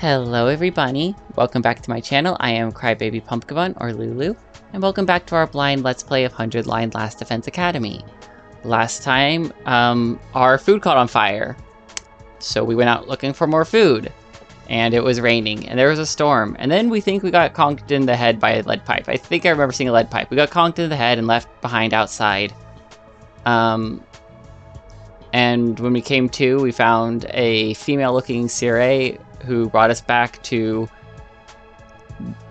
Hello everybody, welcome back to my channel. I am Crybaby Pumpkabun, or Lulu, and welcome back to our blind Let's Play of 100 Line Last Defense Academy. Last time, our food caught on fire, so we went out looking for more food, and it was raining, and there was a storm, and then we think we got conked in the head by a lead pipe. I think I remember seeing a lead pipe. We got conked in the head and left behind outside. And when we came to, we found a female-looking Siree who brought us back to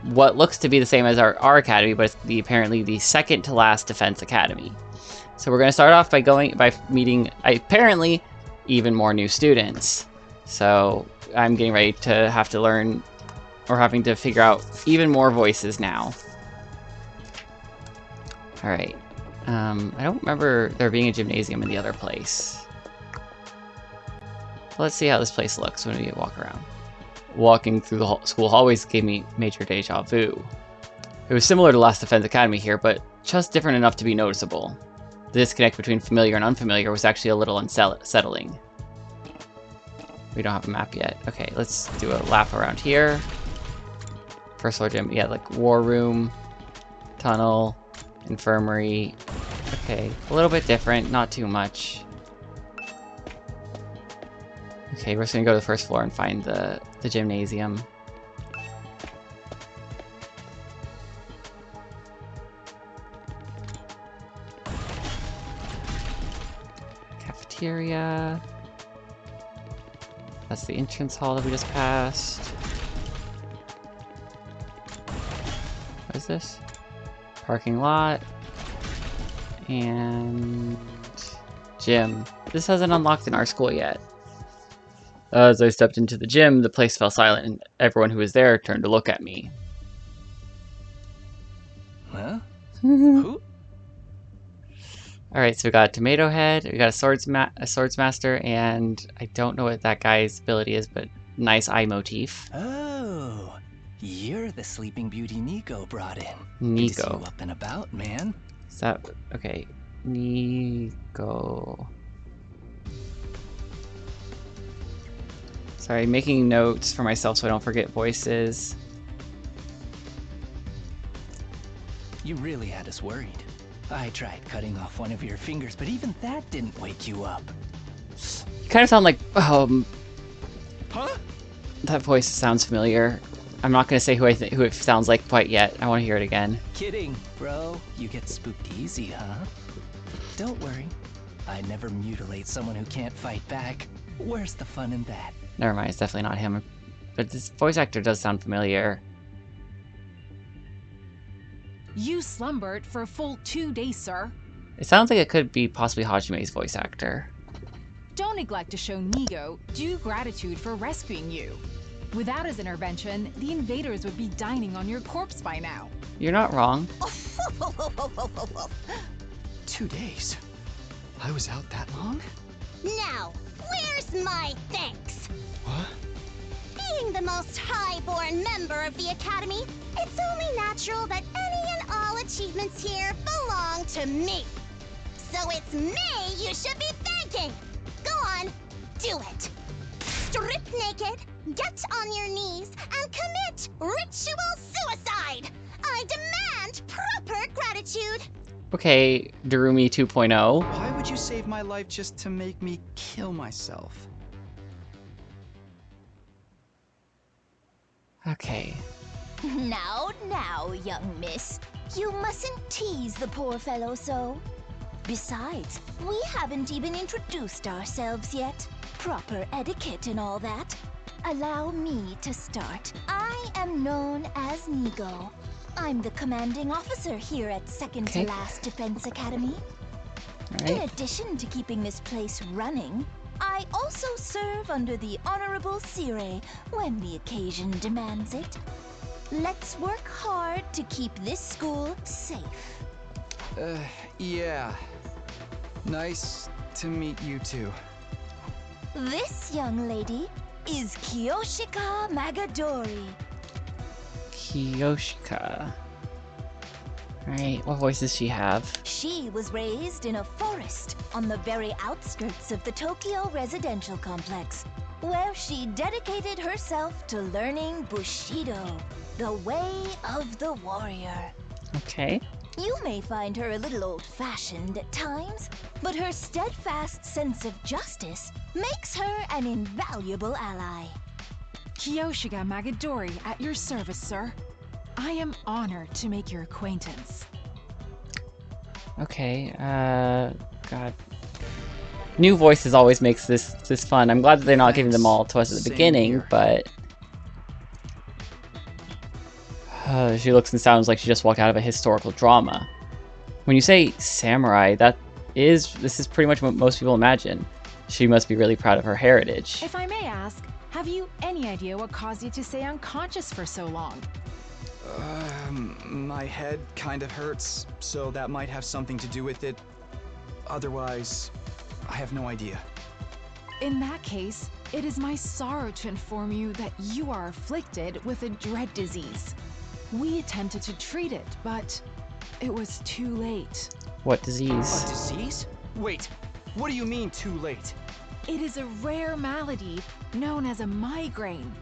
what looks to be the same as our academy, but it's apparently the second to last defense academy. So we're going to start off by meeting apparently even more new students. So I'm getting ready to have to learn, or having to figure out even more voices now. All right. I don't remember there being a gymnasium in the other place. Let's see how this place looks when we walk around. Walking through the school hallways gave me major deja vu. It was similar to Last Defense Academy here, but just different enough to be noticeable. The disconnect between familiar and unfamiliar was actually a little unsettling. We don't have a map yet. Okay, let's do a lap around here. First floor gym, yeah, like war room, tunnel, infirmary. Okay, a little bit different, not too much. Okay, we're just gonna go to the first floor and find the gymnasium. Cafeteria. That's the entrance hall that we just passed. What is this? Parking lot. And gym. This hasn't unlocked in our school yet. As I stepped into the gym, the place fell silent, and everyone who was there turned to look at me. Huh? Who? Alright, so we got a tomato head, we got a swords master, and I don't know what that guy's ability is, but nice eye motif. Oh, you're the Sleeping Beauty Nico brought in. Nico. Good to see you up and about, man. Is that... okay. Nico... Sorry, making notes for myself so I don't forget voices. You really had us worried. I tried cutting off one of your fingers, but even that didn't wake you up. You kind of sound like... Huh? That voice sounds familiar. I'm not going to say who it sounds like quite yet. I want to hear it again. Kidding, bro. You get spooked easy, huh? Don't worry. I'd never mutilate someone who can't fight back. Where's the fun in that? Never mind, it's definitely not him. But this voice actor does sound familiar. You slumbered for a full 2 days, sir. It sounds like it could be possibly Hajime's voice actor. Don't neglect to show Nigo due gratitude for rescuing you. Without his intervention, the invaders would be dining on your corpse by now. You're not wrong. 2 days? I was out that long? Now, where's my thanks? What? Being the most high-born member of the Academy, it's only natural that any and all achievements here belong to me. So it's me you should be thanking. Go on, do it. Strip naked, get on your knees, and commit ritual suicide. I demand proper gratitude. Okay, Darumi 2.0. Why would you save my life just to make me kill myself? Okay. Now, young miss. You mustn't tease the poor fellow so. Besides, we haven't even introduced ourselves yet. Proper etiquette and all that. Allow me to start. I am known as Nigo. I'm the commanding officer here at Second to Last Defense Academy. Alright. In addition to keeping this place running, I also serve under the Honorable Siree when the occasion demands it. Let's work hard to keep this school safe. Yeah. Nice to meet you too. This young lady is Kiyoshika Magadori. Kiyoshika. Alright, what voice does she have? She was raised in a forest on the very outskirts of the Tokyo residential complex. where she dedicated herself to learning Bushido, the way of the warrior. Okay. You may find her a little old-fashioned at times, but her steadfast sense of justice makes her an invaluable ally. Kiyoshiga Magadori at your service, sir. I am honored to make your acquaintance. Okay, God. New voices always makes this fun. I'm glad that they're not giving them all to us at the Same beginning, here. but... she looks and sounds like she just walked out of a historical drama. When you say samurai, this is pretty much what most people imagine. She must be really proud of her heritage. If I may ask, have you any idea what caused you to stay unconscious for so long? My head kind of hurts, so that might have something to do with it. Otherwise, I have no idea. In that case, it is my sorrow to inform you that you are afflicted with a dread disease. We attempted to treat it, but it was too late. What A disease? disease? Wait, what do you mean too late? It is a rare malady known as a migraine.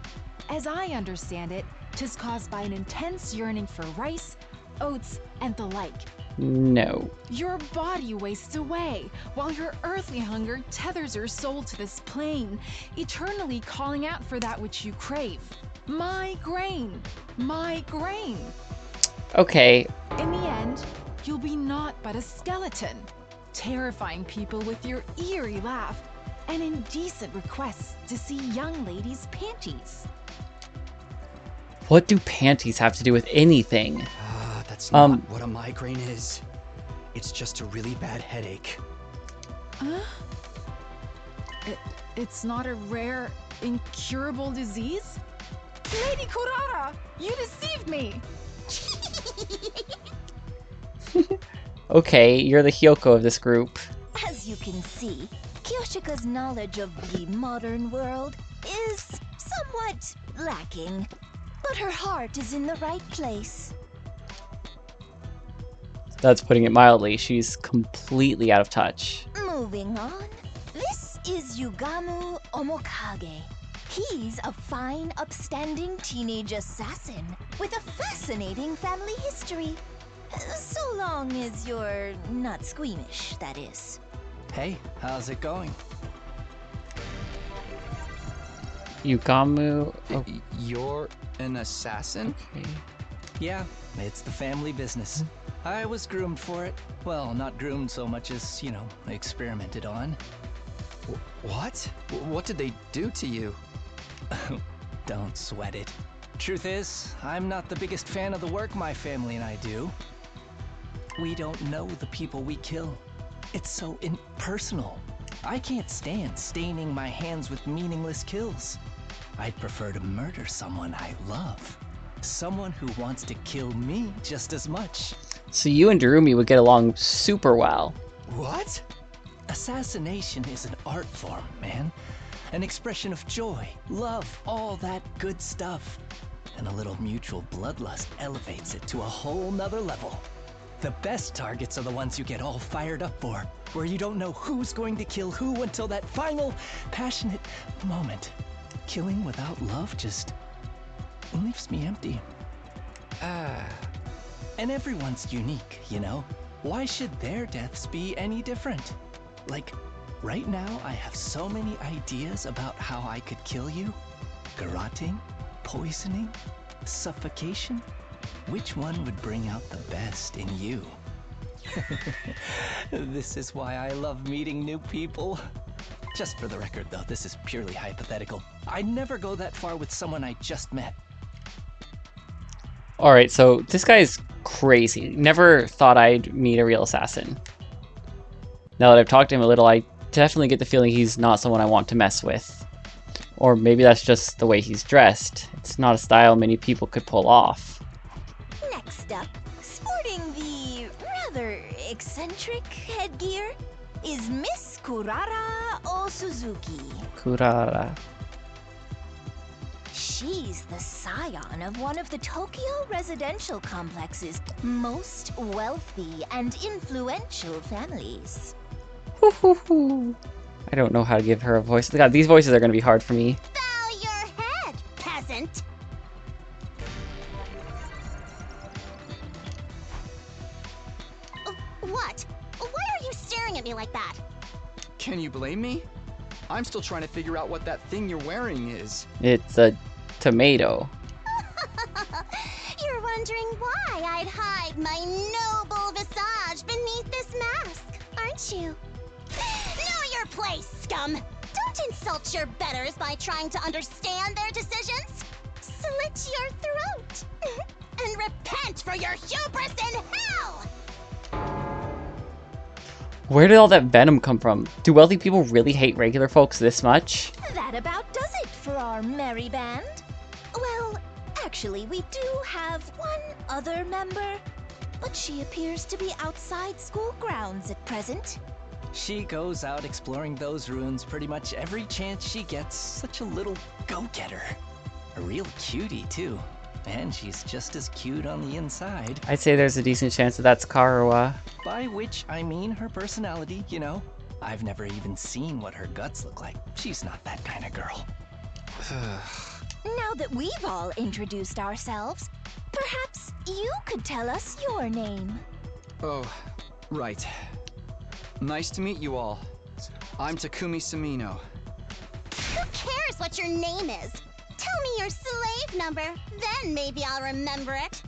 As I understand it, 'tis caused by an intense yearning for rice, oats, and the like. No. Your body wastes away, while your earthly hunger tethers your soul to this plane, eternally calling out for that which you crave. Migraine! Migraine! Okay, In the end, you'll be naught but a skeleton, terrifying people with your eerie laugh and indecent requests to see young ladies' panties. what do panties have to do with anything? That's not what a migraine is. It's just a really bad headache. Huh? It's not a rare, incurable disease? Lady Kurara, you deceived me! Okay, you're the Hyoko of this group. As you can see, Kyoshika's knowledge of the modern world is somewhat lacking, but her heart is in the right place. That's putting it mildly. She's completely out of touch. Moving on, this is Yugamu Omokage. He's a fine, upstanding teenage assassin with a fascinating family history. So long as you're not squeamish, that is. Hey, how's it going? Yugamu. Oh, You're an assassin? okay. Yeah, it's the family business. I was groomed for it. Well, not groomed so much as, experimented on. What? What did they do to you? Don't sweat it. Truth is, I'm not the biggest fan of the work my family and I do. We don't know the people we kill. It's so impersonal. I can't stand staining my hands with meaningless kills. I'd prefer to murder someone I love. Someone who wants to kill me just as much. So you and Darumi would get along super well. What? Assassination is an art form, man. An expression of joy, love, all that good stuff. And a little mutual bloodlust elevates it to a whole nother level. The best targets are the ones you get all fired up for, where you don't know who's going to kill who until that final, passionate moment. Killing without love just leaves me empty. And everyone's unique, Why should their deaths be any different? Like, right now I have so many ideas about how I could kill you. Garroting, poisoning, suffocation. Which one would bring out the best in you? This is why I love meeting new people. Just for the record though, this is purely hypothetical. I'd never go that far with someone I just met. Alright, so this guy's crazy. Never thought I'd meet a real assassin. Now that I've talked to him a little, I definitely get the feeling he's not someone I want to mess with. Or maybe that's just the way he's dressed. It's not a style many people could pull off. Next up, sporting the rather eccentric headgear, is Miss Kurara Osuzuki. Kurara. She's the scion of one of the Tokyo residential complex's most wealthy and influential families. I don't know how to give her a voice. God, these voices are going to be hard for me. Bow your head, peasant. What? Why are you staring at me like that? Can you blame me? I'm still trying to figure out what that thing you're wearing is. It's a tomato. You're wondering why I'd hide my noble visage beneath this mask, aren't you? Know your place, scum! Don't insult your betters by trying to understand their decisions. Slit your throat and repent for your hubris in hell! Where did all that venom come from? Do wealthy people really hate regular folks this much? That about does it for our merry band. Well, actually, we do have one other member, but she appears to be outside school grounds at present. She goes out exploring those ruins pretty much every chance she gets. Such a little go-getter. A real cutie, too. And she's just as cute on the inside. I'd say there's a decent chance that that's Karuwa. By which I mean her personality, you know? I've never even seen what her guts look like. She's not that kind of girl. Now that we've all introduced ourselves, perhaps you could tell us your name. Oh, right. Nice to meet you all. I'm Takumi Samino. Who cares what your name is? Tell me your slave number, then maybe I'll remember it.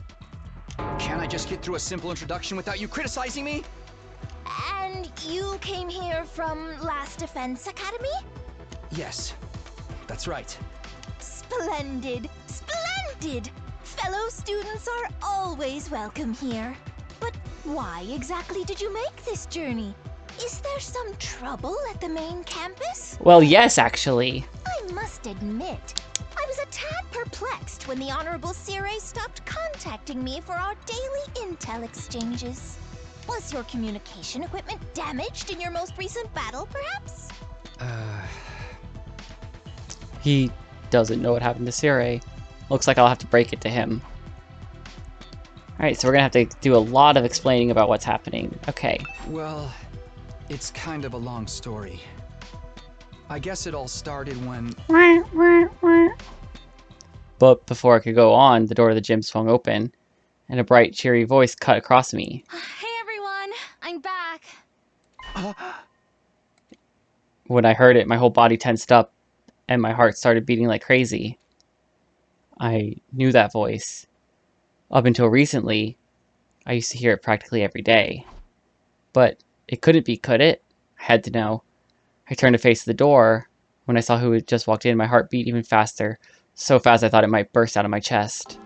Can't I just get through a simple introduction without you criticizing me? And you came here from Last Defense Academy? Yes, that's right. Splendid! Splendid! Fellow students are always welcome here. But why exactly did you make this journey? Is there some trouble at the main campus? Well, yes, actually. I must admit, I was a tad perplexed when the Honorable Sire stopped contacting me for our daily intel exchanges. Was your communication equipment damaged in your most recent battle, perhaps? He doesn't know what happened to Sire. Looks like I'll have to break it to him. Alright, so we're gonna have to do a lot of explaining about what's happening. Okay. Well, it's kind of a long story. I guess it all started when... But before I could go on, the door of the gym swung open, and a bright, cheery voice cut across me. Hey everyone, I'm back. When I heard it, my whole body tensed up, and my heart started beating like crazy. I knew that voice. Up until recently, I used to hear it practically every day. But it couldn't be, could it? I had to know. I turned to face the door. When I saw who had just walked in, my heart beat even faster. So fast I thought it might burst out of my chest.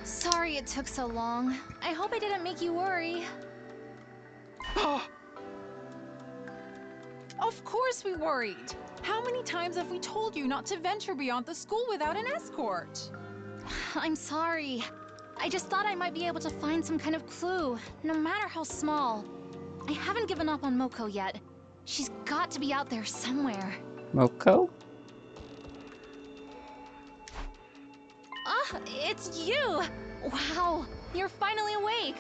Sorry it took so long. I hope I didn't make you worry. Of course we worried. How many times have we told you not to venture beyond the school without an escort? I'm sorry. I just thought I might be able to find some kind of clue, no matter how small. I haven't given up on Moko yet. She's got to be out there somewhere. Moko? Ah, it's you! Wow, you're finally awake.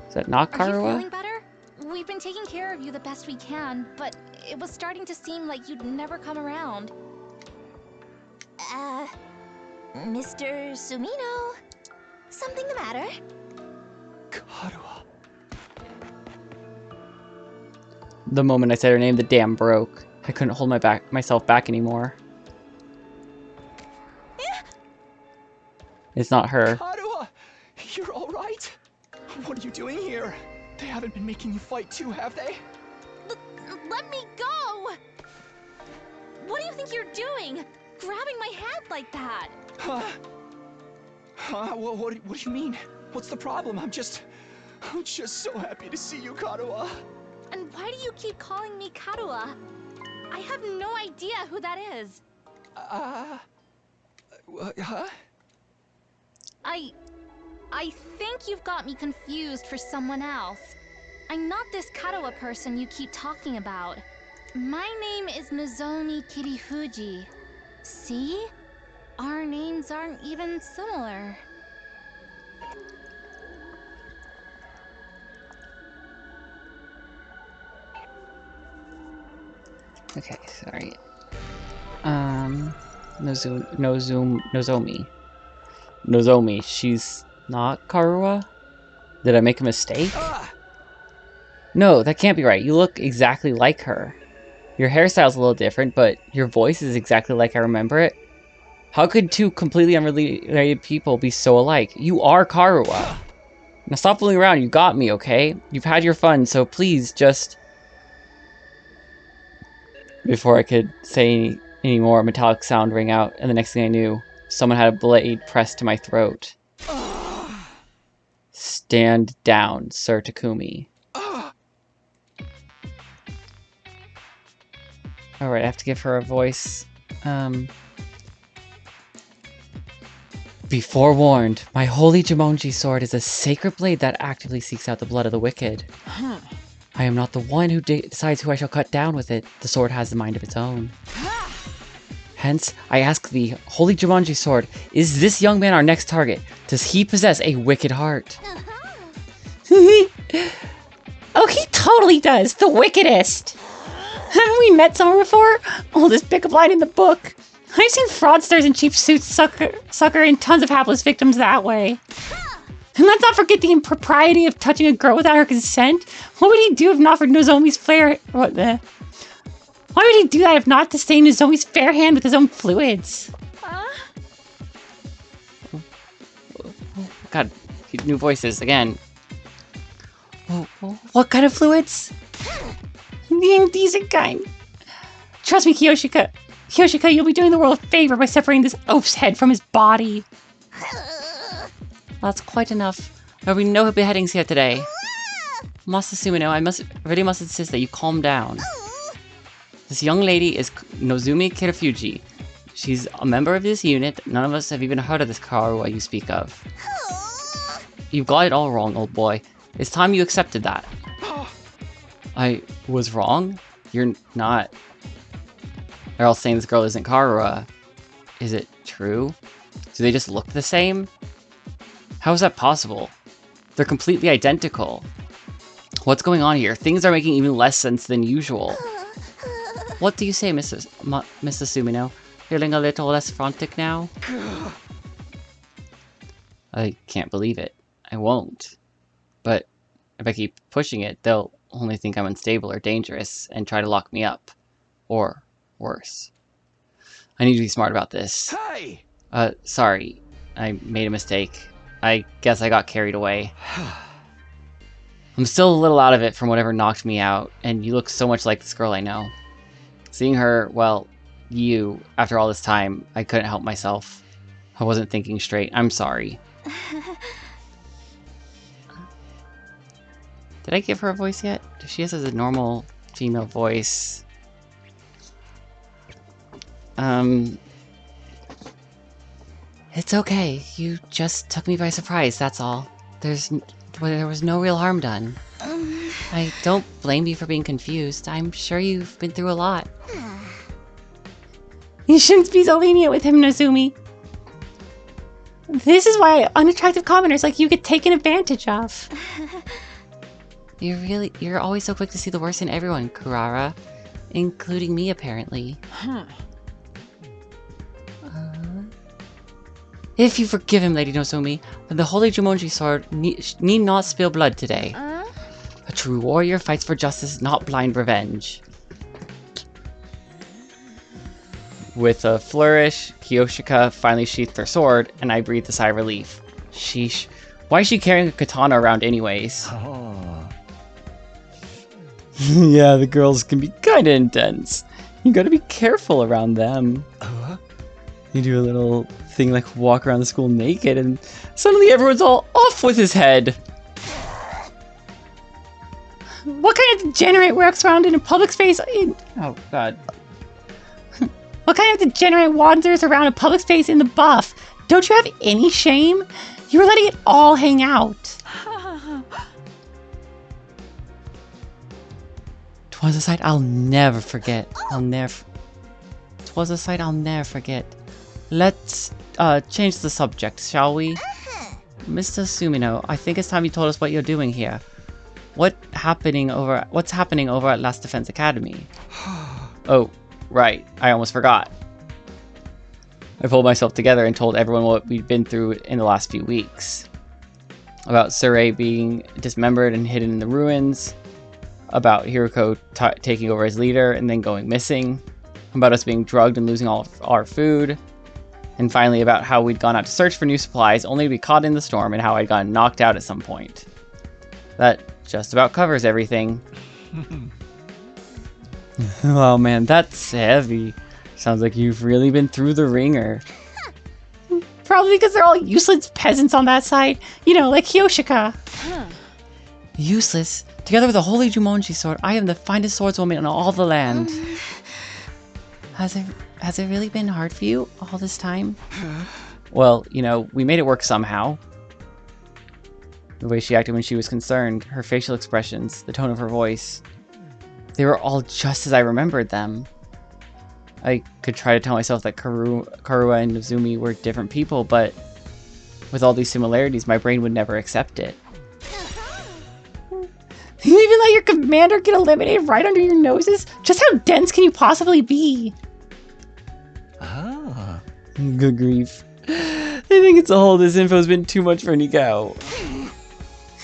Is that not Are you Karuwa? feeling better? We've been taking care of you the best we can, but it was starting to seem like you'd never come around. Mr. Sumino? Something the matter? Karuwa. The moment I said her name, the dam broke. I couldn't hold myself back anymore. It's not her. Karuwa! You're alright? What are you doing here? They haven't been making you fight too, have they? Let me go! What do you think you're doing? Grabbing my hand like that? Huh? What do you mean? What's the problem? I'm just so happy to see you, Karuwa. And why do you keep calling me Karuwa? I have no idea who that is. Huh? I think you've got me confused for someone else. I'm not this Karuwa person you keep talking about. My name is Nozomi Kirifuji. See? Our names aren't even similar. Okay, sorry. Nozomi. Nozomi, she's not Karua? Did I make a mistake? No, that can't be right. You look exactly like her. Your hairstyle's a little different, but your voice is exactly like I remember it. How could two completely unrelated people be so alike? You are Karua. Now stop fooling around, you got me, okay? You've had your fun, so please just... Before I could say any more, a metallic sound rang out, and the next thing I knew, someone had a blade pressed to my throat. Stand down, Sir Takumi. Alright, I have to give her a voice. Be forewarned, my holy Jumonji sword is a sacred blade that actively seeks out the blood of the wicked. I am not the one who decides who I shall cut down with it. The sword has a mind of its own. Hence, I ask thee, holy Jumonji sword, is this young man our next target? Does he possess a wicked heart? Oh, he totally does. The wickedest. Haven't we met someone before? Oldest pickup line in the book. I've seen fraudsters in cheap suits sucker in tons of hapless victims that way. And let's not forget the impropriety of touching a girl without her consent. What would he do if not for Nozomi's flare? Why would he do that if not to stain Nozomi's fair hand with his own fluids? God, new voices again. What kind of fluids? The indecent kind. Trust me, Kiyoshika. Kiyoshika, you'll be doing the world a favor by separating this oaf's head from his body. That's quite enough. There will be no beheadings here today. Master Sumino, I really must insist that you calm down. This young lady is Nozumi Kirafuji. She's a member of this unit. None of us have even heard of this Karua you speak of. You've got it all wrong, old boy. It's time you accepted that. I was wrong? You're not... They're all saying this girl isn't Karua. Is it true? Do they just look the same? How is that possible? They're completely identical. What's going on here? Things are making even less sense than usual. What do you say, Mr. Sumino? Feeling a little less frantic now? I can't believe it. I won't. But if I keep pushing it, they'll only think I'm unstable or dangerous and try to lock me up. Or worse. I need to be smart about this. Hey! Sorry. I made a mistake. I guess I got carried away. I'm still a little out of it from whatever knocked me out, and you look so much like this girl I know. Seeing her, well, you, after all this time, I couldn't help myself. I wasn't thinking straight. I'm sorry. Did I give her a voice yet? She has a normal female voice. It's okay. You just took me by surprise, that's all. There was no real harm done. I don't blame you for being confused. I'm sure you've been through a lot. You shouldn't be so lenient with him, Nozumi. This is why unattractive commoners like you get taken advantage of. You're always so quick to see the worst in everyone, Kurara. Including me, apparently. If you forgive him, Lady Nozomi, then the Holy Jumonji sword need not spill blood today. A true warrior fights for justice, not blind revenge. With a flourish, Kiyoshika finally sheathed her sword, and I breathed a sigh of relief. Sheesh. Why is she carrying a katana around anyways? Yeah, the girls can be kinda intense. You gotta be careful around them. You do a little thing like walk around the school naked, and suddenly everyone's all off with his head. What kind of degenerate walks around in a public space Oh, God. What kind of degenerate wanders around a public space in the buff? Don't you have any shame? You were letting it all hang out. 'Twas a sight I'll never forget. 'Twas a sight I'll never forget. Let's change the subject, shall we? Mr. Sumino, I think it's time you told us what you're doing here. What's happening over at Last Defense Academy? Oh, right. I almost forgot. I pulled myself together and told everyone what we'd been through in the last few weeks. About Surrey being dismembered and hidden in the ruins. About Hiroko taking over as leader and then going missing. About us being drugged and losing all of our food. And finally about how we'd gone out to search for new supplies only to be caught in the storm and how I'd gotten knocked out at some point. That just about covers everything. Oh man, that's heavy. Sounds like you've really been through the ringer. Probably because they're all useless peasants on that side. You know, like Hyoshika. Useless? Together with a holy Jumonji sword, I am the finest swordswoman in all the land. Has it really been hard for you all this time? Well, you know, we made it work somehow. The way she acted when she was concerned, her facial expressions, the tone of her voice. They were all just as I remembered them. I could try to tell myself that Karua and Nozumi were different people, but with all these similarities, my brain would never accept it. You even let your commander get eliminated right under your noses? Just how dense can you possibly be? Ah. Good grief. I think it's all this info has been too much for Nikao.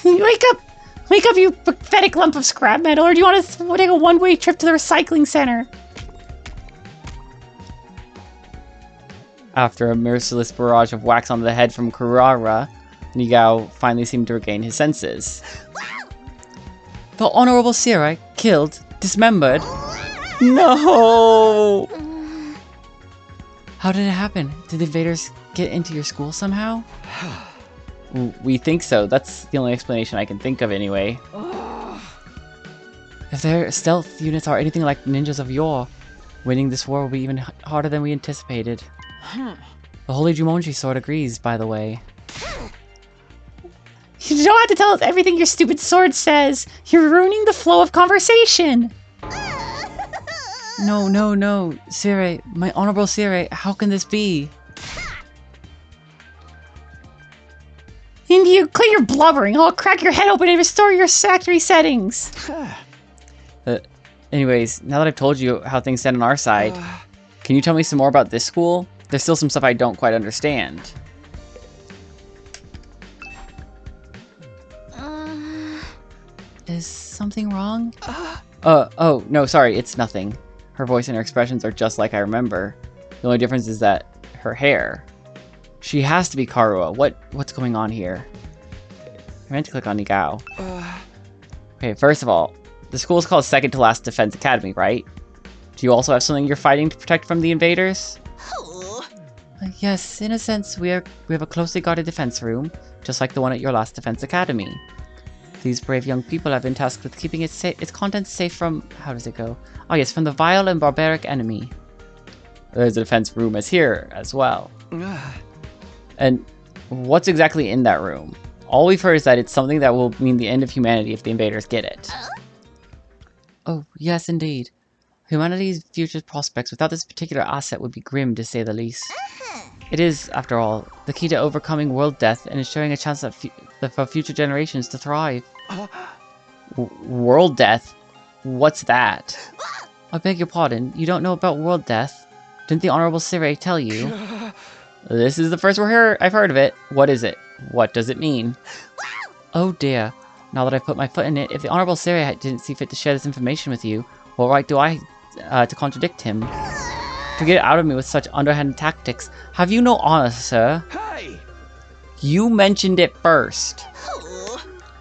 Wake up! Wake up, you pathetic lump of scrap metal, or do you want to take a one-way trip to the recycling center? After a merciless barrage of whacks on the head from Kurara, Nigao finally seemed to regain his senses. The Honorable Sirai killed, dismembered. No! How did it happen? Did the invaders get into your school somehow? We think so. That's the only explanation I can think of anyway. If their stealth units are anything like ninjas of yore, winning this war will be even harder than we anticipated. The Holy Jumonji sword agrees, by the way. You don't have to tell us everything your stupid sword says. You're ruining the flow of conversation. No. Sirai, my honorable Sirai, how can this be? And you quit your blubbering. I'll crack your head open and restore your factory settings. Anyways, now that I've told you how things stand on our side, can you tell me some more about this school? There's still some stuff I don't quite understand. Is something wrong? Oh, no, sorry, it's nothing. Her voice and her expressions are just like I remember. The only difference is that her hair. She has to be Karua. What's going on here? I meant to click on Nigao. Okay, first of all, the school is called Second to Last Defense Academy, right? Do you also have something you're fighting to protect from the invaders? Yes, in a sense, we have a closely guarded defense room, just like the one at your last defense academy. These brave young people have been tasked with keeping its contents safe from... How does it go? Oh yes, from the vile and barbaric enemy. There's a defense room as here as well. And what's exactly in that room? All we've heard is that it's something that will mean the end of humanity if the invaders get it. Oh, yes indeed. Humanity's future prospects without this particular asset would be grim, to say the least. It is, after all, the key to overcoming world death and ensuring a chance for future generations to thrive. World death? What's that? I beg your pardon, you don't know about world death? Didn't the Honorable Sirai tell you? This is the first I've heard of it. What is it? What does it mean? Oh dear. Now that I've put my foot in it, if the Honorable Sirai didn't see fit to share this information with you, what right do I to contradict him? To get it out of me with such underhand tactics. Have you no honor, sir? Hey! You mentioned it first.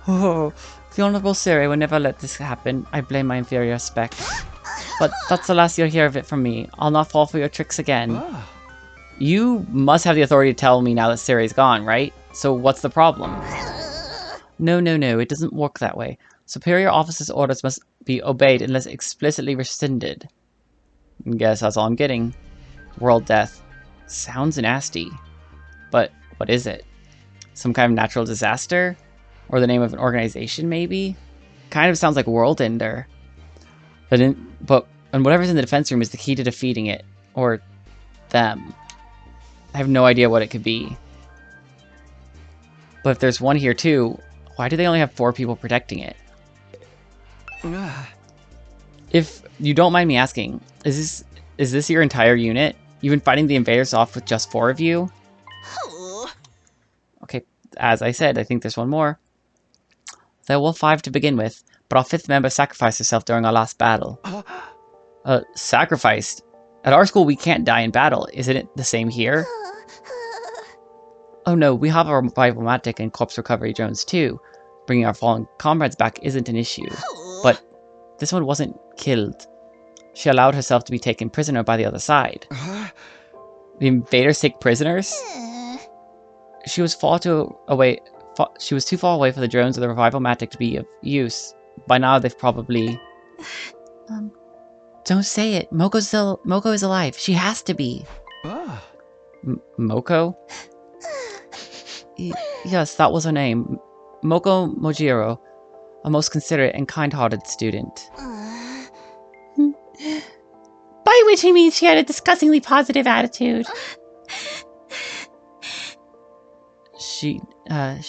Oh, the Honorable Sirai would never let this happen. I blame my inferior spec. But that's the last you'll hear of it from me. I'll not fall for your tricks again. You must have the authority to tell me now that Sirai's gone, right? So what's the problem? No, it doesn't work that way. Superior officers' orders must be obeyed unless explicitly rescinded. Guess that's all I'm getting. World death. Sounds nasty. But what is it? Some kind of natural disaster? Or the name of an organization, maybe? Kind of sounds like World Ender. And whatever's in the defense room is the key to defeating it. Or them. I have no idea what it could be. But if there's one here too, why do they only have 4 people protecting it? If you don't mind me asking, is this your entire unit? You've been fighting the invaders off with just 4 of you? Okay, as I said, I think there's one more. There were 5 to begin with, but our 5th member sacrificed herself during our last battle. Sacrificed? At our school, we can't die in battle. Isn't it the same here? Oh no, we have our revival-matic and corpse recovery drones too. Bringing our fallen comrades back isn't an issue. But this one wasn't killed. She allowed herself to be taken prisoner by the other side. The invaders take prisoners? She was she was too far away for the drones of the revival-matic to be of use. By now, they've probably... Don't say it. Moko is alive. She has to be. Moko? Yes, that was her name. Moko Mojiro. A most considerate and kind-hearted student. By which he means she had a disgustingly positive attitude. She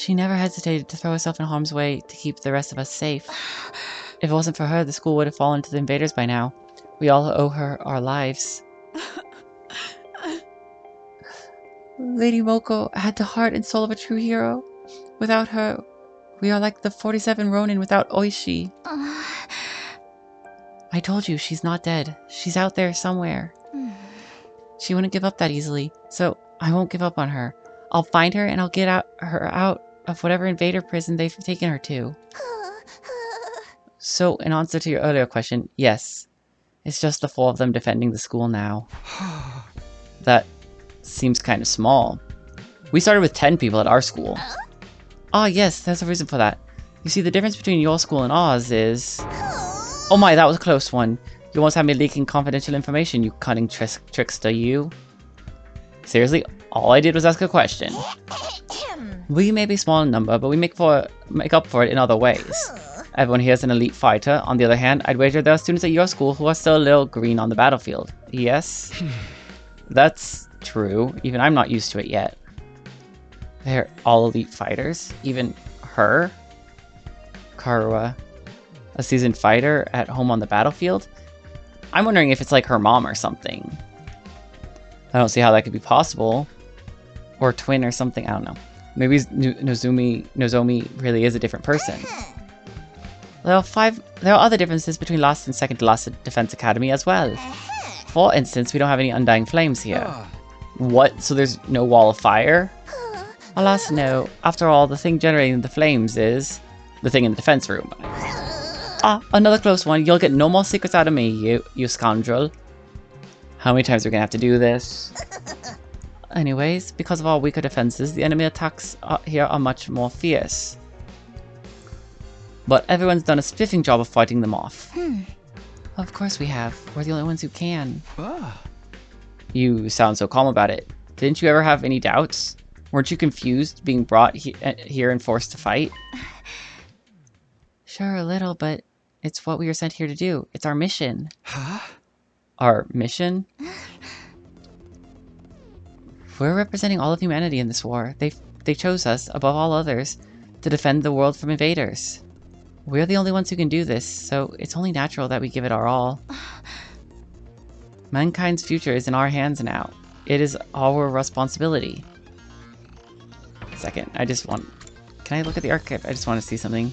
never hesitated to throw herself in harm's way to keep the rest of us safe. If it wasn't for her, the school would have fallen to the invaders by now. We all owe her our lives. Lady Moko had the heart and soul of a true hero. Without her, we are like the 47 Ronin without Oishi. I told you, she's not dead. She's out there somewhere. She wouldn't give up that easily, so I won't give up on her. I'll find her and I'll get her out of whatever invader prison they've taken her to. So, in answer to your earlier question, yes. It's just the 4 of them defending the school now. That seems kind of small. We started with 10 people at our school. Ah, yes, there's a reason for that. You see, the difference between your school and ours is... Oh my, that was a close one. You almost had me leaking confidential information, you cunning trickster, you. Seriously, all I did was ask a question. We may be small in number, but we make up for it in other ways. Everyone here is an elite fighter. On the other hand, I'd wager there are students at your school who are still a little green on the battlefield. Yes? That's true. Even I'm not used to it yet. They're all elite fighters. Even her? Karua. A seasoned fighter at home on the battlefield? I'm wondering if it's like her mom or something. I don't see how that could be possible. Or twin or something. I don't know. Maybe Nozomi really is a different person. There are other differences between last and second to last Defense Academy as well. For instance, we don't have any undying flames here. What? So there's no wall of fire? Alas, no. After all, the thing generating the flames is the thing in the defense room. Ah, another close one. You'll get no more secrets out of me, you scoundrel. How many times are we gonna have to do this? Anyways, because of our weaker defenses, the enemy attacks here are much more fierce. But everyone's done a spiffing job of fighting them off. Of course we have. We're the only ones who can. You sound so calm about it. Didn't you ever have any doubts? Weren't you confused being brought here and forced to fight? Sure, a little, but it's what we were sent here to do. It's our mission. Huh? Our mission? We're representing all of humanity in this war. They chose us, above all others, to defend the world from invaders. We're the only ones who can do this, so it's only natural that we give it our all. Mankind's future is in our hands now. It is our responsibility. Second, can I look at the archive? I just want to see something.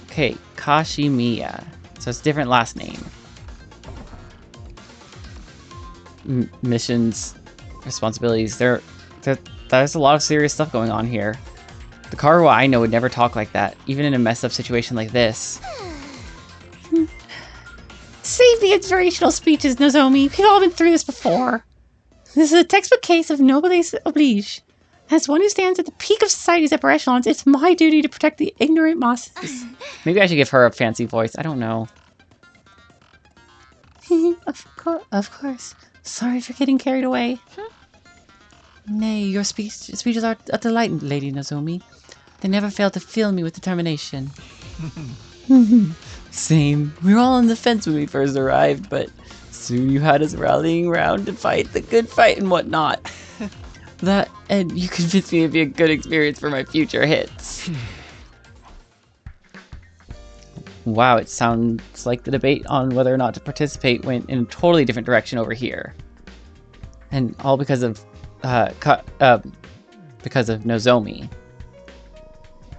Okay, Kashimiya. So it's a different last name. Missions, responsibilities. There's a lot of serious stuff going on here. The Karua I know would never talk like that, even in a messed up situation like this. Save the inspirational speeches, Nozomi. We've all been through this before. This is a textbook case of noblesse oblige. As one who stands at the peak of society's upper echelons, it's my duty to protect the ignorant masses. Maybe I should give her a fancy voice. I don't know. Of course. Sorry for getting carried away. Nay, your speeches are a delight, Lady Nozomi. They never fail to fill me with determination. Same. We were all on the fence when we first arrived, but soon you had us rallying around to fight the good fight and whatnot. That, and you convinced me it'd be a good experience for my future hits. Wow, it sounds like the debate on whether or not to participate went in a totally different direction over here. And all because of, Nozomi.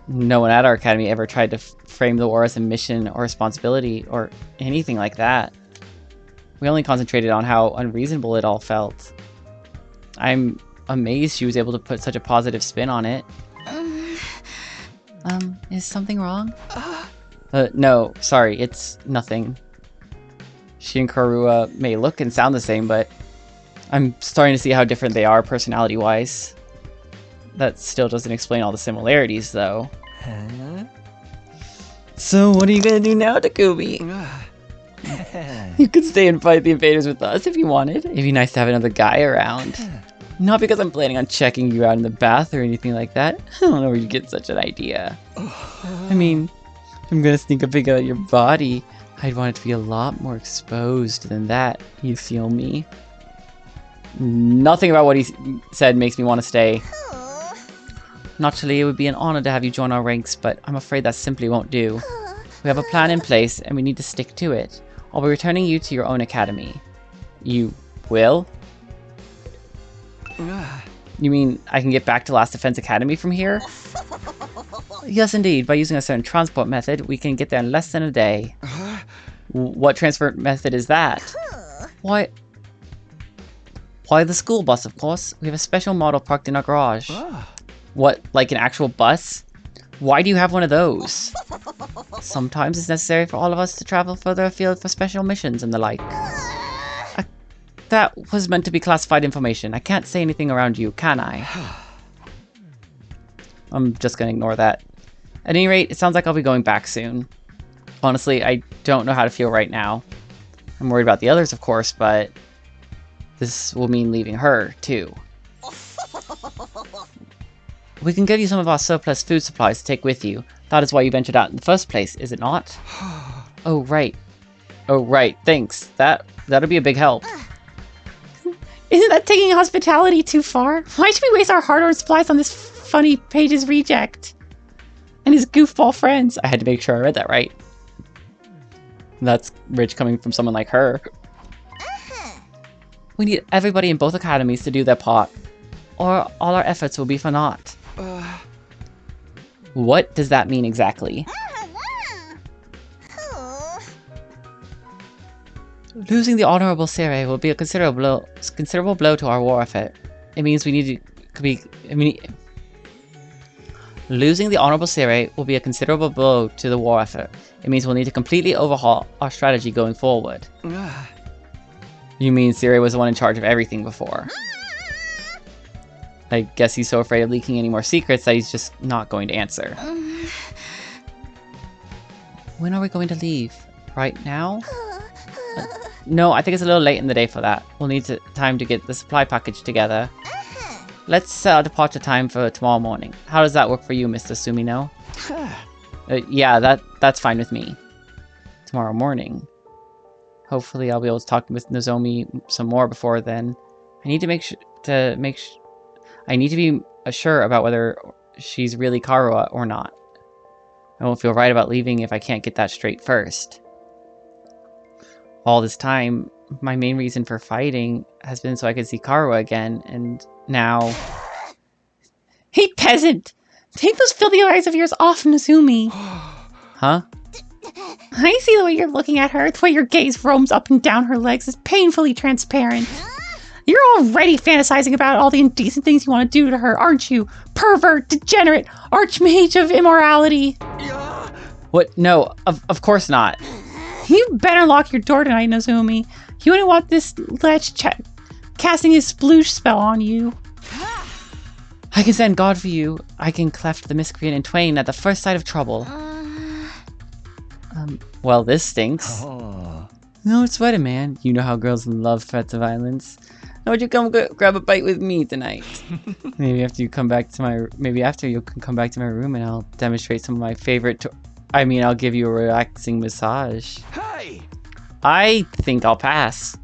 No one at our academy ever tried to frame the war as a mission or responsibility or anything like that. We only concentrated on how unreasonable it all felt. I'm amazed she was able to put such a positive spin on it. Is something wrong? No, sorry, it's nothing. She and Karua may look and sound the same, but I'm starting to see how different they are personality-wise. That still doesn't explain all the similarities, though. Huh? So what are you gonna do now, Takumi? You could stay and fight the invaders with us if you wanted. It'd be nice to have another guy around. Not because I'm planning on checking you out in the bath or anything like that. I don't know where you get such an idea. I mean, if I'm gonna sneak a peek at your body, I'd want it to be a lot more exposed than that, you feel me? Nothing about what he said makes me want to stay. Naturally, it would be an honor to have you join our ranks, but I'm afraid that simply won't do. We have a plan in place, and we need to stick to it. I'll be returning you to your own academy. You will? You mean I can get back to Last Defense Academy from here? Yes, indeed. By using a certain transport method, we can get there in less than a day. What transfer method is that? Why, the school bus, of course. We have a special model parked in our garage. What, like an actual bus? Why do you have one of those? Sometimes it's necessary for all of us to travel further afield for special missions and the like. That was meant to be classified information. I can't say anything around you, can I? I'm just gonna ignore that. At any rate, it sounds like I'll be going back soon. Honestly, I don't know how to feel right now. I'm worried about the others, of course, but this will mean leaving her, too. We can give you some of our surplus food supplies to take with you. That is why you ventured out in the first place, is it not? Oh, right. Oh, right. Thanks. That'll be a big help. Isn't that taking hospitality too far? Why should we waste our hard-earned supplies on this funny Page's reject? And his goofball friends. I had to make sure I read that right. That's rich coming from someone like her. We need everybody in both academies to do their part, or all our efforts will be for naught. What does that mean exactly? Losing the Honorable Sere will be a considerable blow to our war effort. It means we need to be... Losing the Honorable Sere will be a considerable blow to the war effort. It means we'll need to completely overhaul our strategy going forward. You mean Sere was the one in charge of everything before? I guess he's so afraid of leaking any more secrets that he's just not going to answer. When are we going to leave? Right now? No, I think it's a little late in the day for that. We'll need time to get the supply package together. Let's set our departure time for tomorrow morning. How does that work for you, Mr. Sumino? Yeah, that's fine with me. Tomorrow morning. Hopefully I'll be able to talk with Nozomi some more before then. I need to be sure about whether she's really Karua or not. I won't feel right about leaving if I can't get that straight first. All this time, my main reason for fighting has been so I could see Karua again, and now... Hey, peasant! Take those filthy eyes of yours off Nozomi! Huh? I see the way you're looking at her. The way your gaze roams up and down her legs is painfully transparent. You're already fantasizing about all the indecent things you want to do to her, aren't you? Pervert, degenerate, archmage of immorality. What? No, of course not. You better lock your door tonight, Nozomi. You wouldn't want this lech casting his sploosh spell on you. I can send God for you. I can cleft the miscreant in twain at the first sight of trouble. Well, this stinks. No, it's sweating, man. You know how girls love threats of violence. Now would you come grab a bite with me tonight? Maybe after you can come back to my room and I'll demonstrate some of my favorite I'll give you a relaxing massage. Hey! I think I'll pass.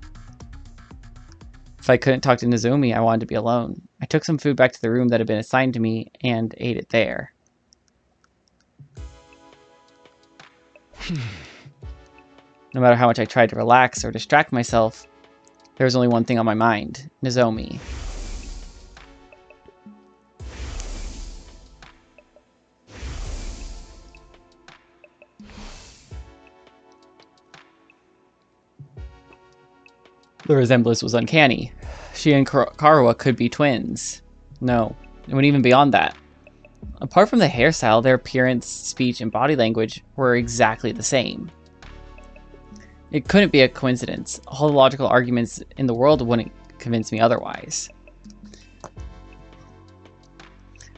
If I couldn't talk to Nozomi, I wanted to be alone. I took some food back to the room that had been assigned to me and ate it there. No matter how much I tried to relax or distract myself, there was only one thing on my mind, Nozomi. The resemblance was uncanny. She and Karuwa could be twins. No, it went even beyond that. Apart from the hairstyle, their appearance, speech, and body language were exactly the same. It couldn't be a coincidence. All the logical arguments in the world wouldn't convince me otherwise.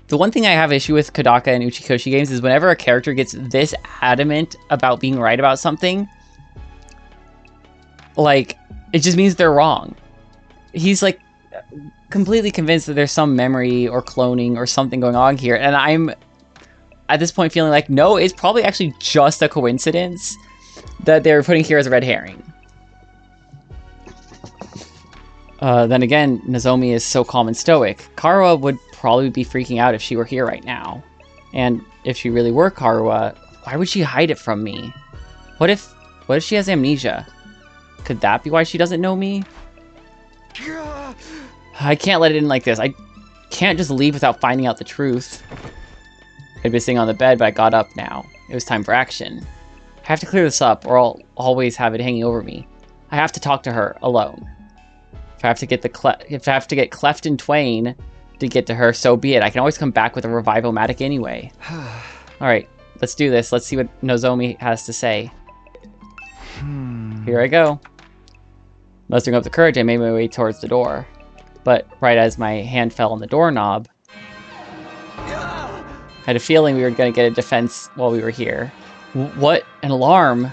The one thing I have issue with Kodaka and Uchikoshi games is whenever a character gets this adamant about being right about something, like, it just means they're wrong. He's like completely convinced that there's some memory or cloning or something going on here, and I'm at this point feeling like, no, it's probably actually just a coincidence that they're putting here as a red herring. Then again, Nozomi is so calm and stoic. Karuwa would probably be freaking out if she were here right now. And if she really were Karuwa, why would she hide it from me? What if she has amnesia? Could that be why she doesn't know me? I can't let it in like this. I can't just leave without finding out the truth. I'd been sitting on the bed, but I got up now. It was time for action. I have to clear this up, or I'll always have it hanging over me. I have to talk to her alone. If I have to get cleft in twain to get to her, so be it. I can always come back with a revival-matic anyway. Alright, let's do this. Let's see what Nozomi has to say. Here I go. Mustering up the courage, I made my way towards the door. But right as my hand fell on the doorknob, I had a feeling we were going to get a defense while we were here. What? An alarm?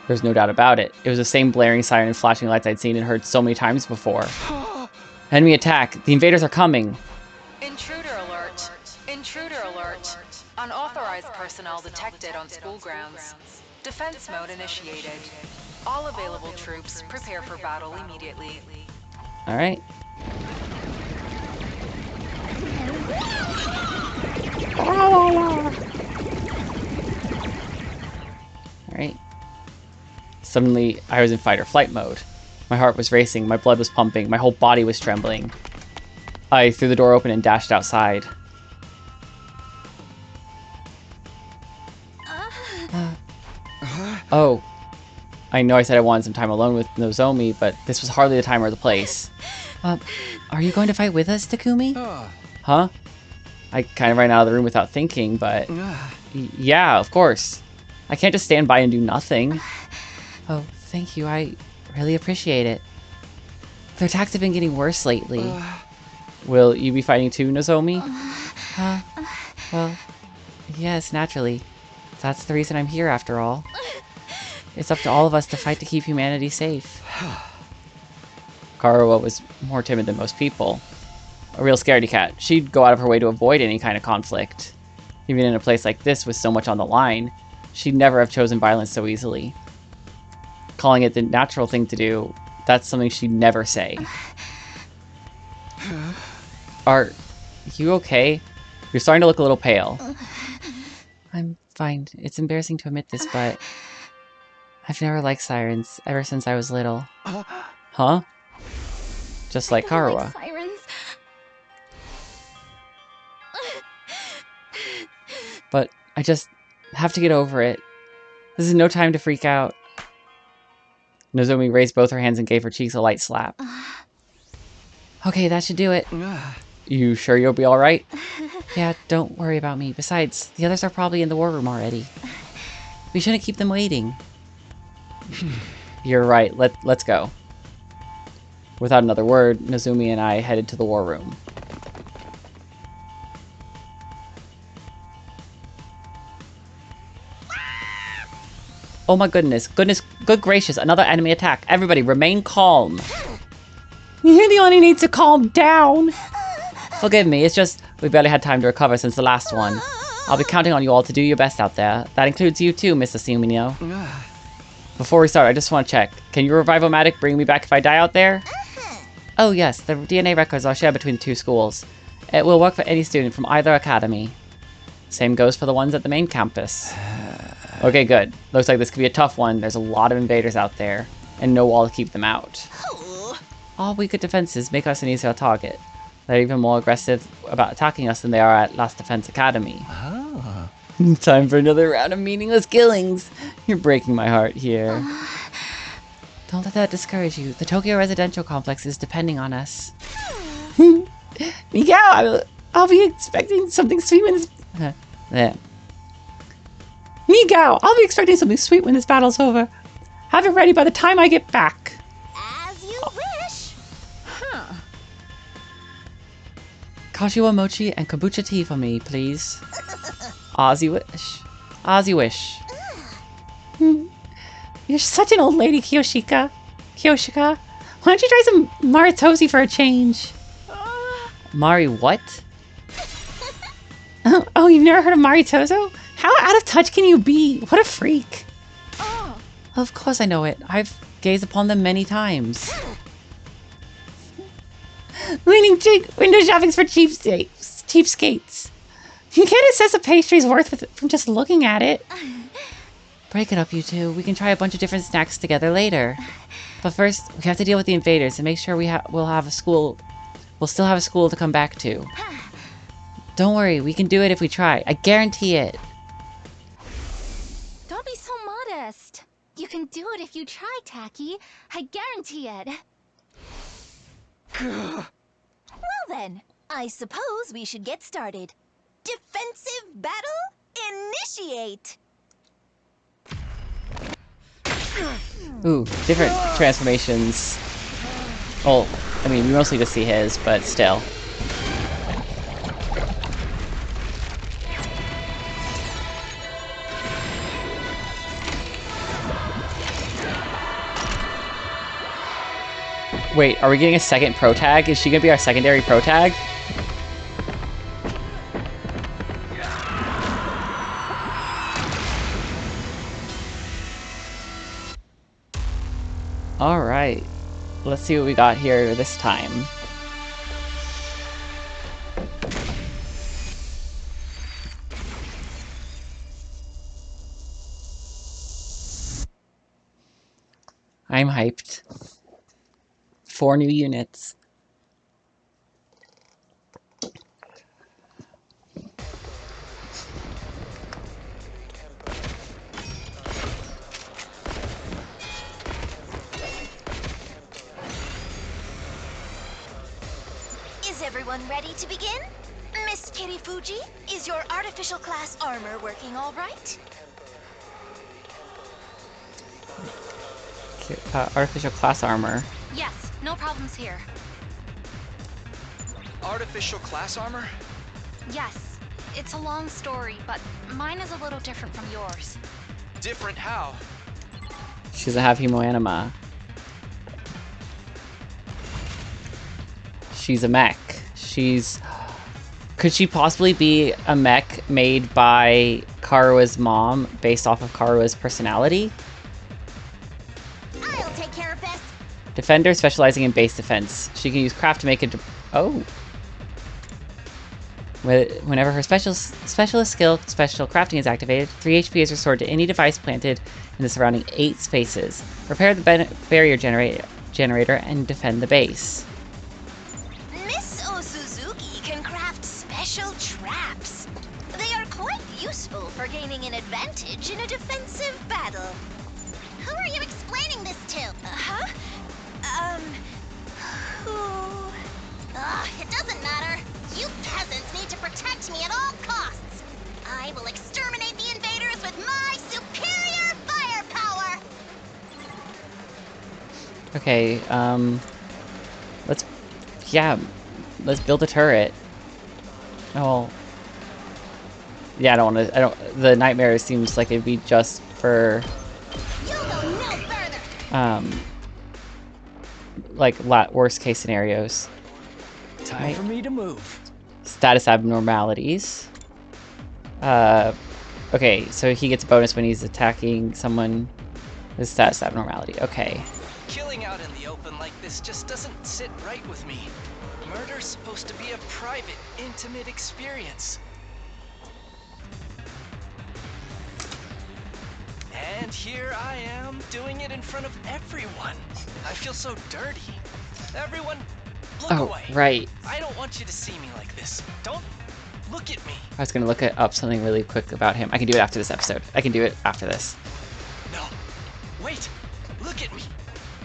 There's no doubt about it. It was the same blaring siren and flashing lights I'd seen and heard so many times before. Enemy attack! The invaders are coming! Intruder alert! Intruder alert! Unauthorized personnel detected on school grounds. Defense mode initiated. All available troops prepare for battle immediately. Alright. Alright. Suddenly, I was in fight or flight mode. My heart was racing, my blood was pumping, my whole body was trembling. I threw the door open and dashed outside. Oh. I know I said I wanted some time alone with Nozomi, but this was hardly the time or the place. Are you going to fight with us, Takumi? Huh? I kind of ran out of the room without thinking, but... yeah, of course. I can't just stand by and do nothing. Oh, thank you. I really appreciate it. Their attacks have been getting worse lately. Will you be fighting too, Nozomi? Well, yes, naturally. That's the reason I'm here, after all. It's up to all of us to fight to keep humanity safe. Karuwa was more timid than most people. A real scaredy cat. She'd go out of her way to avoid any kind of conflict. Even in a place like this with so much on the line, she'd never have chosen violence so easily. Calling it the natural thing to do, that's something she'd never say. Are you okay? You're starting to look a little pale. I'm fine. It's embarrassing to admit this, but I've never liked sirens ever since I was little. Huh? Just like Karuwa. Sirens. But I just have to get over it. This is no time to freak out. Nozomi raised both her hands and gave her cheeks a light slap. Okay, that should do it. You sure you'll be alright? Yeah, don't worry about me. Besides, the others are probably in the war room already. We shouldn't keep them waiting. You're right. Let's go. Without another word, Nozomi and I headed to the war room. Oh my goodness. Good gracious, another enemy attack. Everybody, remain calm. You're the one who needs to calm down. Forgive me, it's just we barely had time to recover since the last one. I'll be counting on you all to do your best out there. That includes you too, Mr. Sumino. Before we start, I just want to check. Can your Revival-matic bring me back if I die out there? Oh yes, the DNA records are shared between the two schools. It will work for any student from either academy. Same goes for the ones at the main campus. Okay, good. Looks like this could be a tough one. There's a lot of invaders out there, and no wall to keep them out. All weaker defenses make us an easier target. They're even more aggressive about attacking us than they are at Last Defense Academy. Ah. Time for another round of meaningless killings. You're breaking my heart here. Don't let that discourage you. The Tokyo residential complex is depending on us. Mikao, I'll be expecting something sweet when this... Mikao, I'll be expecting something sweet when this battle's over. Have it ready by the time I get back. As you wish. Huh. Kashiwa mochi and kombucha tea for me, please. Ozzy wish. Ozzy wish. You're such an old lady, Kiyoshika. Why don't you try some Maritosi for a change? Mari what? Oh, you've never heard of Maritoso? How out of touch can you be? What a freak. Oh, Of course I know it. I've gazed upon them many times. Window shopping's for cheapskates. You can't assess a pastry's worth from just looking at it. Break it up, you two. We can try a bunch of different snacks together later. But first, we have to deal with the invaders and make sure we'll have a school. We'll still have a school to come back to. Don't worry, we can do it if we try. I guarantee it. Don't be so modest. You can do it if you try, Tacky. I guarantee it. Well then, I suppose we should get started. Defensive battle? Initiate! Ooh, different transformations. Well, I mean, we mostly just see his, but still. Wait, are we getting a second pro tag? Is she gonna be our secondary pro tag? Alright. Let's see what we got here this time. I'm hyped. 4 new units. Is everyone ready to begin? Miss Kirifuji, is your artificial class armor working all right? Artificial class armor. Yes, no problems here. Artificial class armor? Yes, it's a long story, but mine is a little different from yours. Different how? She doesn't have hemoanima. She's a mech. Could she possibly be a mech made by Karua's mom based off of Karua's personality? I'll take care of this. Defender specializing in base defense. She can use craft to make it. Oh. Whenever her specialist skill, special crafting is activated, 3 HP is restored to any device planted in the surrounding 8 spaces. Repair the barrier generator and defend the base. Miss Osuzuki can craft special traps. They are quite useful for gaining an advantage in a defensive battle. Who are you explaining this to? Huh? Who? Ugh, it doesn't matter. You peasants need to protect me at all costs. I will exterminate the invaders with my superior firepower. Okay, let's build a turret. Oh. Yeah, the nightmare seems like it'd be just for, You'll go no further. like, worst case scenarios. Time for me to move. Status abnormalities. Okay, so he gets a bonus when he's attacking someone with status abnormality. Okay. Killing out in the open like this just doesn't sit right with me. Murder's supposed to be a private, intimate experience. And here I am, doing it in front of everyone. I feel so dirty. Everyone, look away. Right. I don't want you to see me like this. Don't look at me. I was gonna look up something really quick about him. I can do it after this episode. I can do it after this. No. Wait. Look at me.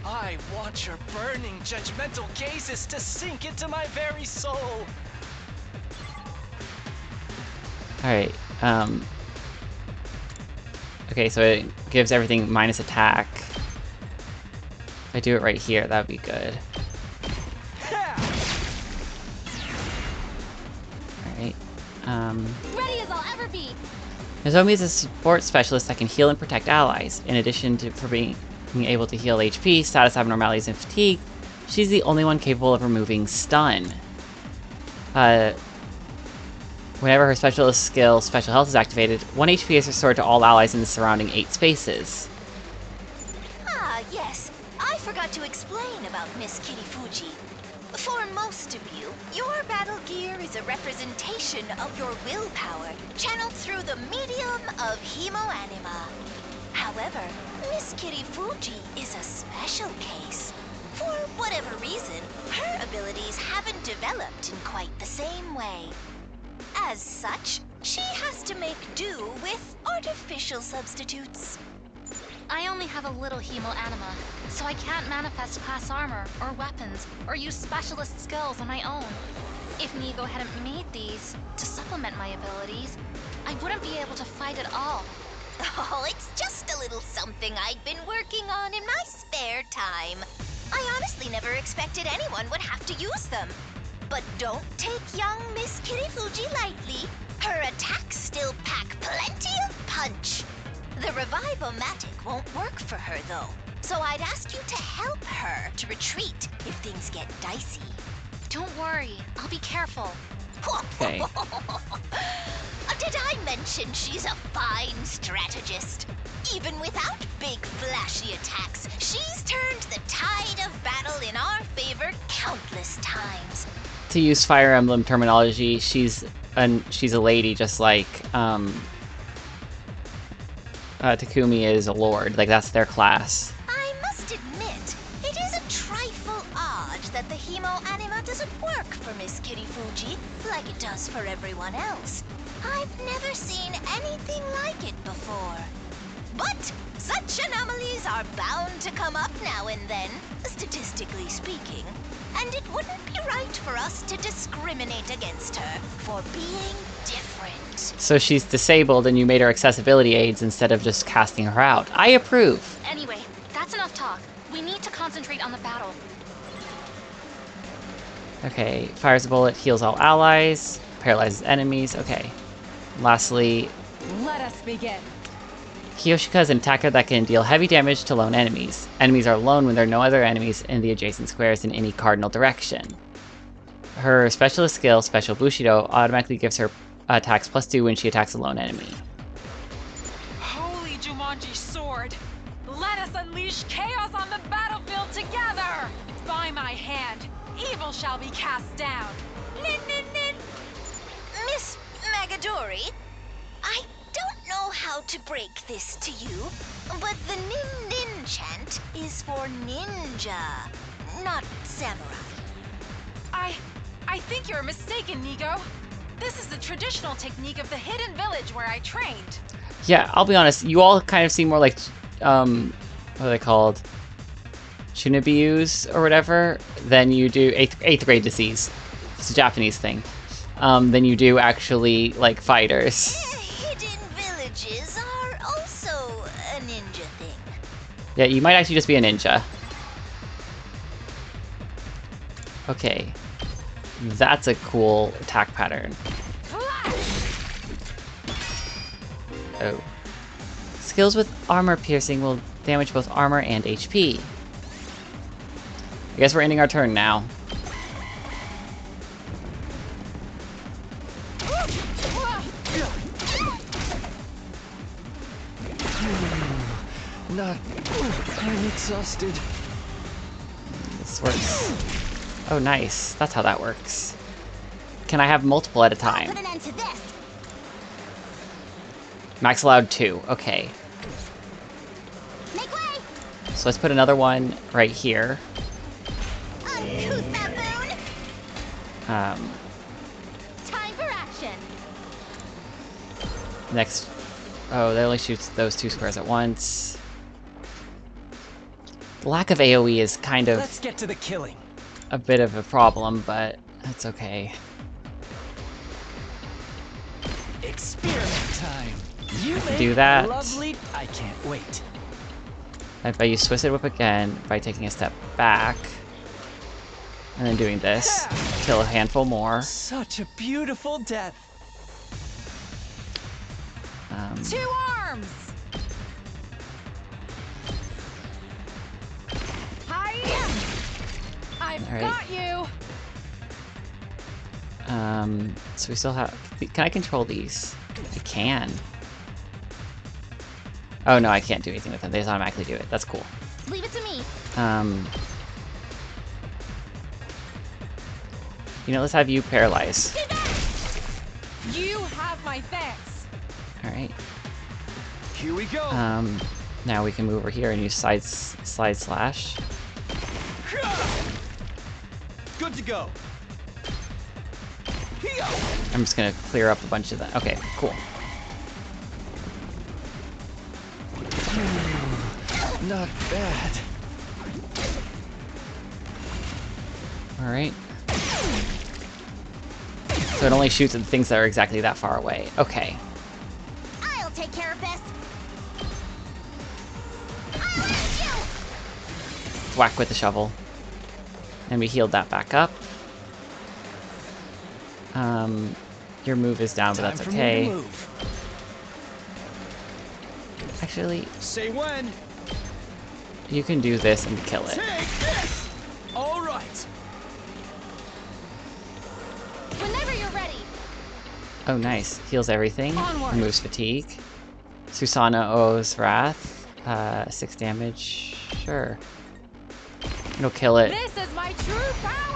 I want your burning, judgmental gazes to sink into my very soul. Alright, okay, so it gives everything minus attack. If I do it right here, that would be good. Alright, Ready as I'll ever be. Nozomi is a support specialist that can heal and protect allies. In addition to being able to heal HP, status abnormalities, and fatigue, she's the only one capable of removing stun. Whenever her specialist skill, Special Health, is activated, 1 HP is restored to all allies in the surrounding 8 spaces. Ah, yes. I forgot to explain about Miss Kitty Fuji. For most of you, your battle gear is a representation of your willpower, channeled through the medium of hemoanima. However, Miss Kitty Fuji is a special case. For whatever reason, her abilities haven't developed in quite the same way. As such, she has to make do with artificial substitutes. I only have a little hemoanima, so I can't manifest class armor or weapons or use specialist skills on my own. If Nigo hadn't made these to supplement my abilities, I wouldn't be able to fight at all. Oh, it's just a little something I'd been working on in my spare time. I honestly never expected anyone would have to use them. But don't take young Miss Kitty Fuji lightly. Her attacks still pack plenty of punch. The Revive-O-Matic won't work for her, though. So I'd ask you to help her to retreat if things get dicey. Don't worry, I'll be careful. Okay. Did I mention she's a fine strategist? Even without big flashy attacks, she's turned the tide of battle in our favor countless times. To use Fire Emblem terminology, she's a lady, just like Takumi is a lord. Like, that's their class. I must admit, it is a trifle odd that the hemoanima doesn't work for Miss Kitty Fuji like it does for everyone else. I've never seen anything like it before. But such anomalies are bound to come up now and then, statistically speaking. And it wouldn't be right for us to discriminate against her for being different. So she's disabled and you made her accessibility aids instead of just casting her out. I approve. Anyway, that's enough talk. We need to concentrate on the battle. Okay, fires a bullet, heals all allies, paralyzes enemies. Okay. Lastly, Let us begin. Kiyoshika is an attacker that can deal heavy damage to lone enemies. Enemies are alone when there are no other enemies in the adjacent squares in any cardinal direction. Her specialist skill, Special Bushido, automatically gives her attacks +2 when she attacks a lone enemy. Holy Jumanji sword! Let us unleash chaos on the battlefield together! By my hand, evil shall be cast down. Nin nin nin! Miss Magadori, I don't know how to break this to you, but the Nin Nin chant is for ninja, not samurai. I think you're mistaken, Nigo. This is the traditional technique of the hidden village where I trained. Yeah, I'll be honest, you all kind of seem more like, what are they called? Shunobiyus or whatever, than you do 8th grade disease. It's a Japanese thing. Than you do actually, like, fighters. Hidden villages are also a ninja thing. Yeah, you might actually just be a ninja. Okay. That's a cool attack pattern. Oh. Skills with armor piercing will damage both armor and HP. I guess we're ending our turn now. I'm exhausted. This works. Oh, nice. That's how that works. Can I have multiple at a time? Put an end to this. Max allowed 2. Okay. So let's put another one right here. Uncouth baboon! Um, Time for action. next... Oh, that only shoots those 2 squares at once. The lack of AoE is kind of Let's get to the killing. a bit of a problem, but that's okay. Experiment time. You make Do that. lovely. I can't wait. If I use Twisted Whip again, by taking a step back, and then doing this, kill a handful more. Such a beautiful death. 2 arms! Hiya! I've Alright. got you! So we still have... Can I control these? I can. Oh no, I can't do anything with them. They just automatically do it. That's cool. Leave it to me. You know, let's have you paralyze. You have my thanks! Alright. Here we go. Now we can move over here and use slide slash. Good to go. I'm just gonna clear up a bunch of that. Okay, cool. Not bad. Alright. So it only shoots at things that are exactly that far away. Okay. I'll take care of this. I'll end you! Whack with the shovel. And we healed that back up. Your move is down, but Time that's for me to okay. move. Actually, Say when. you can do this and kill it. Take this. All right. Whenever you're ready. Oh, nice. Heals everything. Onward. Removes fatigue. Susana owes Wrath. 6 damage. Sure. It'll kill it. This is my true power!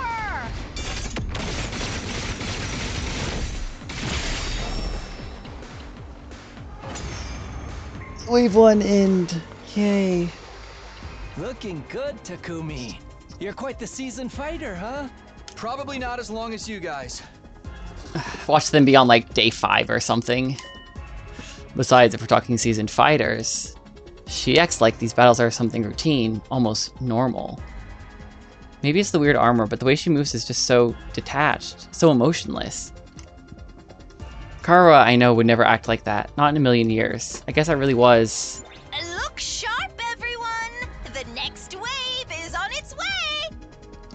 Wave 1 end. Yay. Looking good, Takumi. You're quite the seasoned fighter, huh? Probably not as long as you guys. Watch them be on like day 5 or something. Besides, if we're talking seasoned fighters, she acts like these battles are something routine, almost normal. Maybe it's the weird armor, but the way she moves is just so detached, so emotionless. Kara, I know, would never act like that. Not in a million years. I guess I really was. Look sharp, everyone! The next wave is on its way!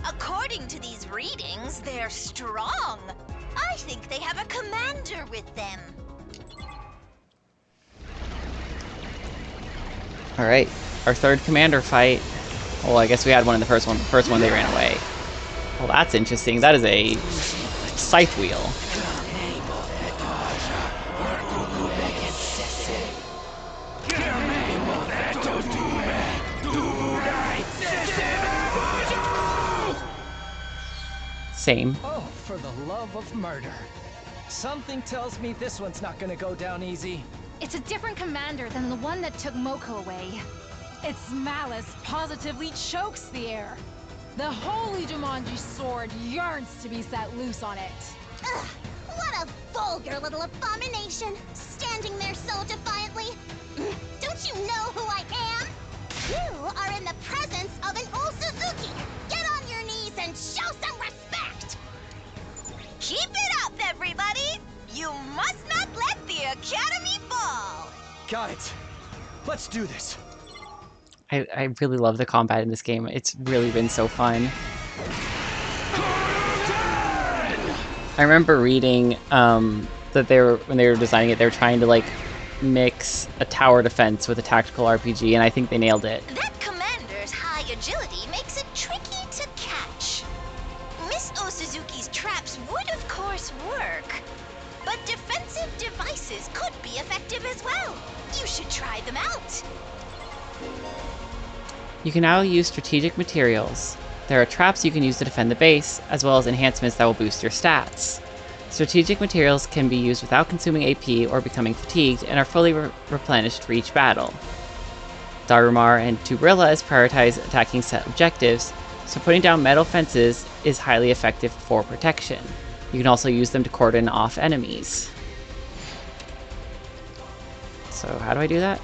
According to these readings, they're strong. I think they have a commander with them. Alright, our 3rd commander fight. Well, I guess we had one in the first one. The first one, they ran away. Well, that's interesting. That is a scythe wheel. Same. Oh, for the love of murder. Something tells me this one's not gonna go down easy. It's a different commander than the one that took Moko away. Its malice positively chokes the air. The holy Jumanji sword yearns to be set loose on it. Ugh, what a vulgar little abomination, standing there so defiantly. Don't you know who I am? You are in the presence of an old Suzuki. Get on your knees and show some respect. Keep it up, everybody! You must not let the Academy fall! Got it. Let's do this. I really love the combat in this game. It's really been so fun. I remember reading that when they were designing it, they were trying to like mix a tower defense with a tactical RPG, and I think they nailed it. That commander's high agility makes it tricky to catch. Miss Osuzuki's traps would of course work, but defensive devices could be effective as well. You should try them out. You can now use strategic materials. There are traps you can use to defend the base, as well as enhancements that will boost your stats. Strategic materials can be used without consuming AP or becoming fatigued, and are fully replenished for each battle. Darumar and Tubrillas prioritize attacking set objectives, so putting down metal fences is highly effective for protection. You can also use them to cordon off enemies. So how do I do that?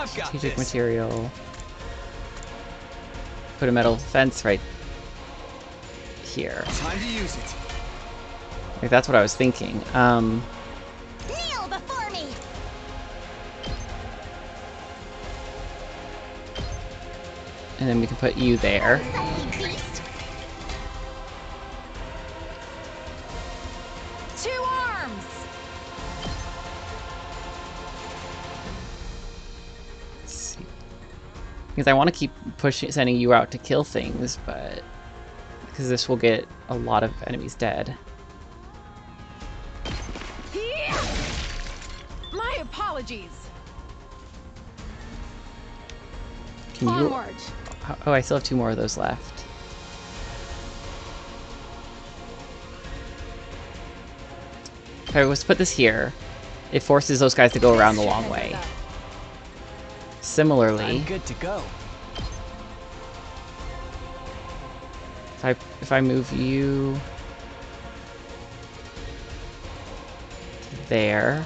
Strategic material. Put a metal fence right here. Time to use it. Like, that's what I was thinking. Kneel before me. And then we can put you there. Silly beast. 2 arms! Let's see. Because I want to keep sending you out to kill things, but because this will get a lot of enemies dead. Yeah! My apologies. Can you? Onward. Oh, I still have 2 more of those left. If I was to put this here, it forces those guys to go around the long way. Similarly, I'm good to go. if I move you to there,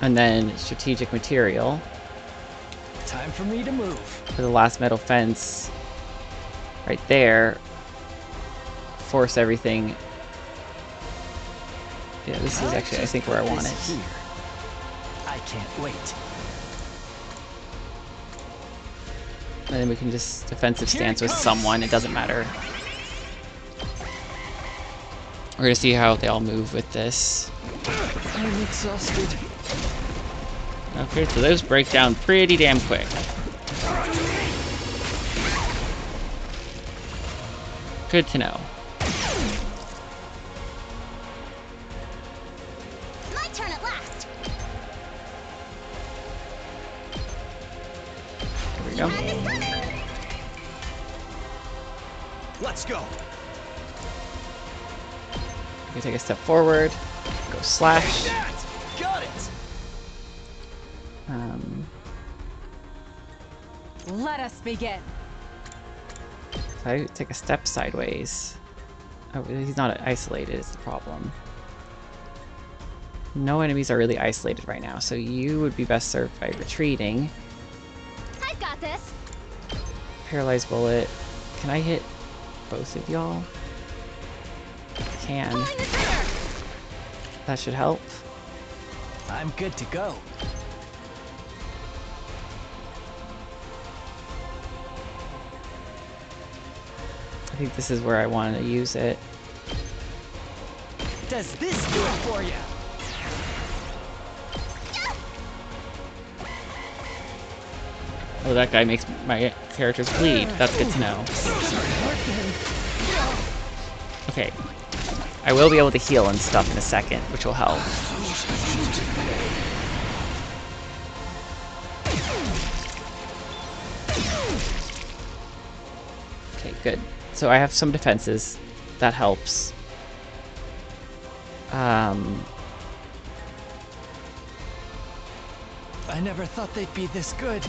and then strategic material Time for me to move. for the last metal fence right there, force everything. Yeah, this is actually, I think, where I want it. Here. I can't wait. And then we can just defensive stance with someone, it doesn't matter. We're gonna see how they all move with this. I'm exhausted. Okay, so those break down pretty damn quick. Good to know. My turn at last. There we go. Let's go. We can take a step forward, go slash. Got it. Let us begin. If I take a step sideways. Oh, he's not isolated, is the problem. No enemies are really isolated right now, so you would be best served by retreating. I've got this. Paralyzed bullet. Can I hit both of y'all? I can. Pulling the trigger. That should help. I'm good to go. I think this is where I want to use it. Does this do it for you? Oh, that guy makes my characters bleed. That's good to know. Okay. I will be able to heal and stuff in a second, which will help. Okay, good. So I have some defenses. That helps. I never thought they'd be this good.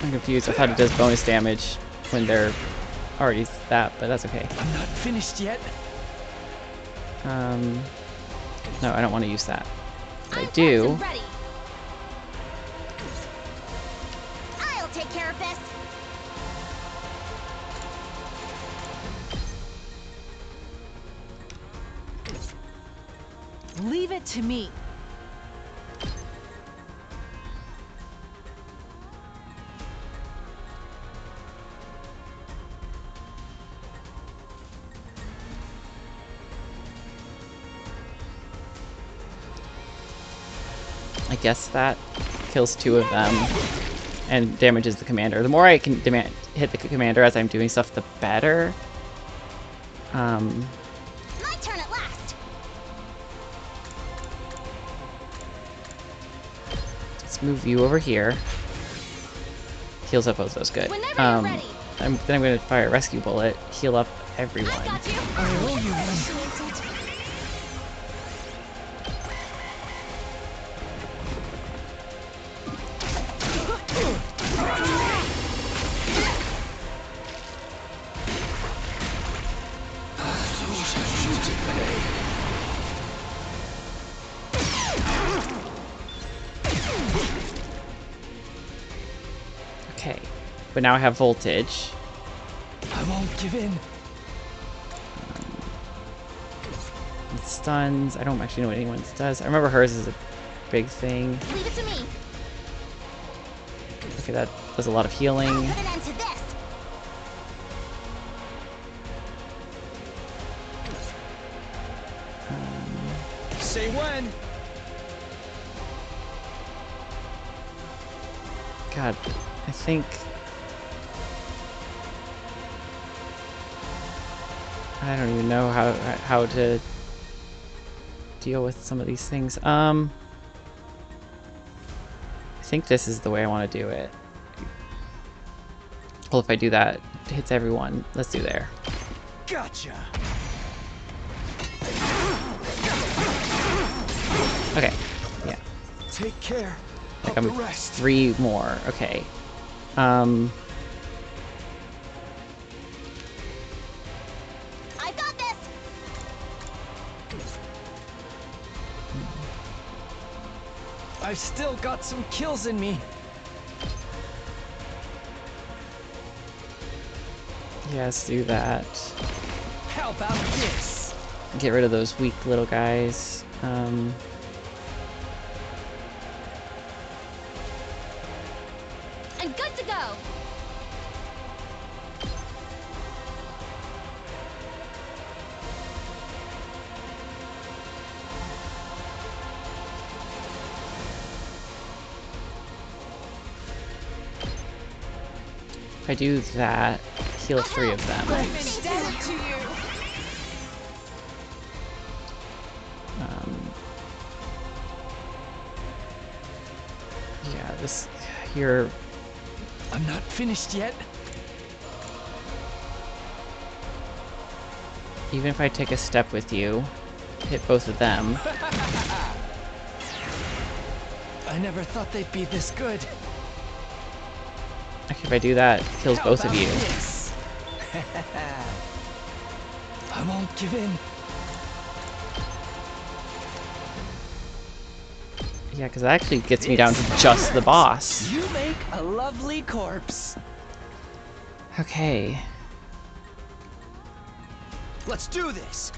I'm confused. I thought it does bonus damage when they're already that, but that's okay. I'm not finished yet. No, I don't want to use that. But I I'm do. Captain Ready. I'll take care of this. Leave it to me. I guess that kills 2 of them and damages the commander. The more I can hit the commander as I'm doing stuff, the better. My turn at last. Let's move you over here. Heals up both those, good. Whenever you're ready. Then I'm going to fire a rescue bullet. Heal up everyone. I got you. I owe you one. Appreciate it. Okay, but now I have voltage. I won't give in. It stuns. I don't actually know what anyone's does. I remember hers is a big thing. Leave it to me. Okay, that does a lot of healing. Put an end to this. Say when. God, I think... I don't even know how to deal with some of these things. I think this is the way I want to do it. Well, if I do that, it hits everyone. Let's do there. Gotcha. Okay, yeah. Take care Like of I'm the rest. 3 more. Okay. I've got this. I've still got some kills in me. Yes, do that. How about this? Get rid of those weak little guys. I'm good to go. If I do that, heal 3 of them. I'm indebted to you. Yeah, this here. I'm not finished yet. Even if I take a step with you, hit both of them. I never thought they'd be this good. Actually, if I do that, kills How both of about you. this? I won't give in. Yeah, because that actually gets me down to just the boss. You make a lovely corpse. Okay. Let's do this.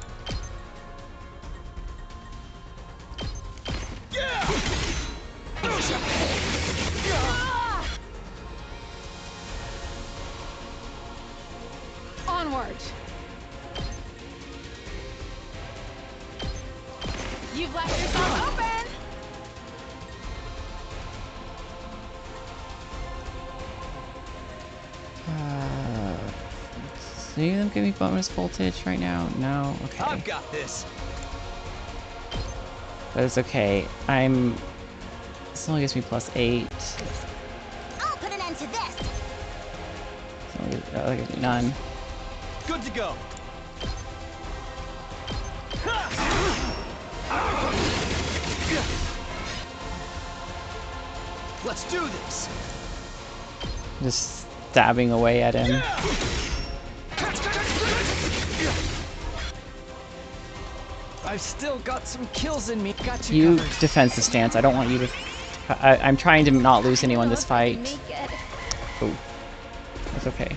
Onward. You've left yourself open. Do any of them give me bonus voltage right now? No? Okay. I've got this. But it's okay. This only gives me +8. I'll put an end to this. That gives me none. Good to go. Let's do this. Just stabbing away at him. I've still got some kills in me. Got You covered. defensive stance. I don't want you to... I'm trying to not lose anyone this fight. Make it. Oh. That's okay.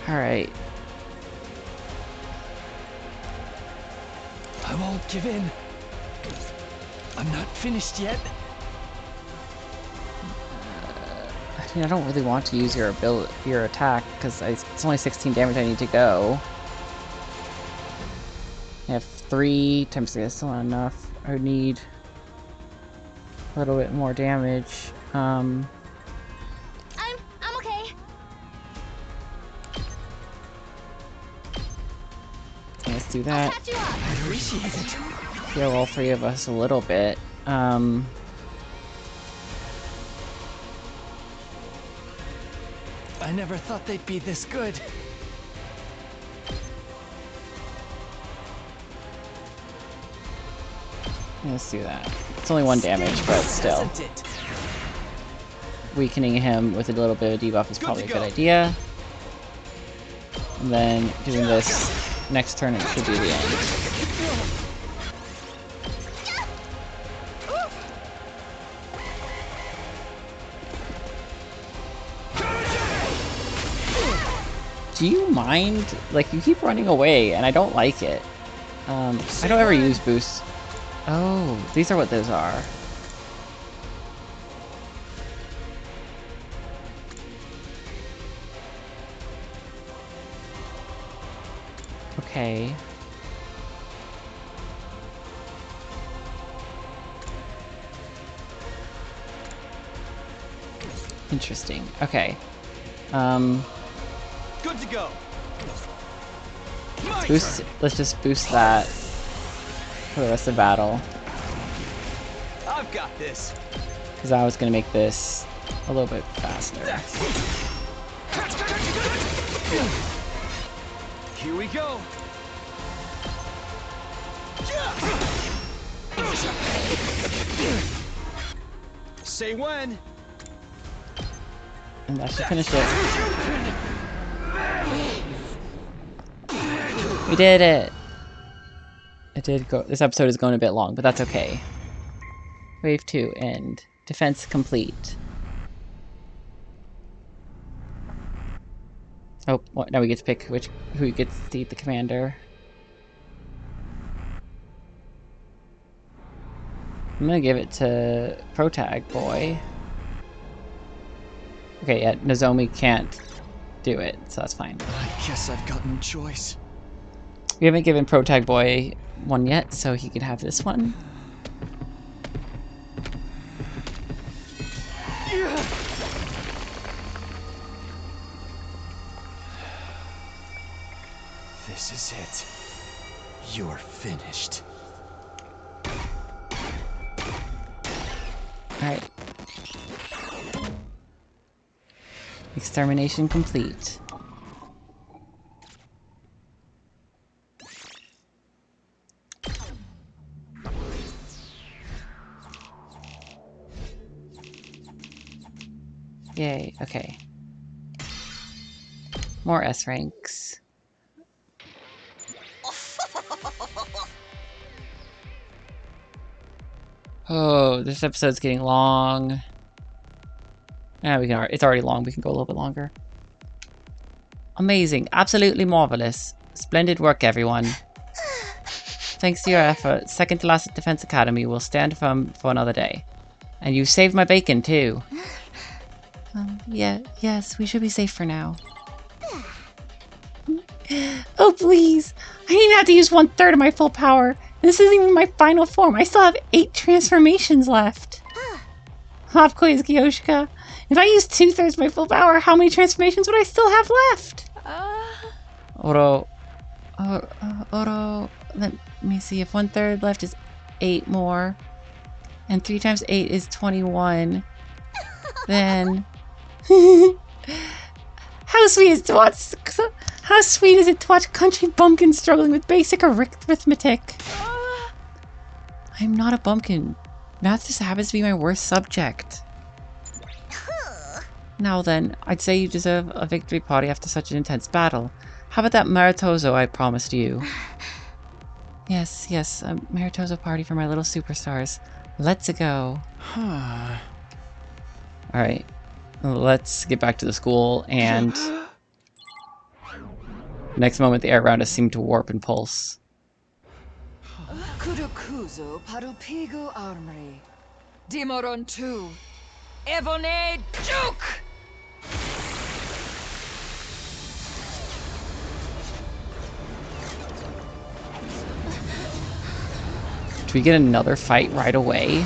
Alright. I won't give in. I'm not finished yet. I mean, I don't really want to use your attack, because it's only 16 damage I need to go. I have 3 times 3, that's still not enough. I would need a little bit more damage. I'm okay. Let's do I'll that. catch you up. I appreciate it. Heal all three of us a little bit. I never thought they'd be this good. Let's do that. It's only 1 damage, but still. Isn't it? Weakening him with a little bit of debuff is probably a to good go. idea. And then doing this next turn, it should be the end. Do you mind? Like, you keep running away, and I don't like it. I don't ever use boosts. Oh, these are what those are. Okay. Interesting. Okay. Good to go. My Boost. turn. Let's just boost that for the rest of battle, I've got this. because I was gonna make this a little bit faster. Here we go. Say when. And that should finish it. We did it! It did go. This episode is going a bit long, but that's okay. Wave 2 end. Defense complete. Oh, well, now we get to pick who gets to eat the commander. I'm gonna give it to Protag Boy. Okay, yeah, Nozomi can't do it, so that's fine. I guess I've got no choice. We haven't given Protag Boy one yet, so he can have this one. This is it. You're finished. Alright. Extermination complete. Yay, okay. More S ranks. Oh, this episode's getting long. Yeah, we can. It's already long. We can go a little bit longer. Amazing. Absolutely marvelous. Splendid work, everyone. Thanks to your effort, second to last at Defense Academy will stand firm for another day. And you saved my bacon, too. Yes, we should be safe for now. Oh, please. I didn't even have to use 1/3 of my full power. This isn't even my final form. I still have 8 transformations left. Hop quiz, Kyoshika. If I used 2/3 of my full power, how many transformations would I still have left? Oro. Let me see. If 1/3 left is 8 more. And 3 times 8 is 21. Then... How sweet is it to watch country bumpkins struggling with basic arithmetic? I'm not a bumpkin. Math just happens to be my worst subject. Now then, I'd say you deserve a victory party after such an intense battle. How about that Maritozo I promised you? Yes, a Maritozo party for my little superstars. Let's go. Alright. Let's get back to the school, and... next moment, the air around us seemed to warp and pulse. Kurukuzo Parupigo Armory. Dimoron 2. Evone Juke! Do we get another fight right away?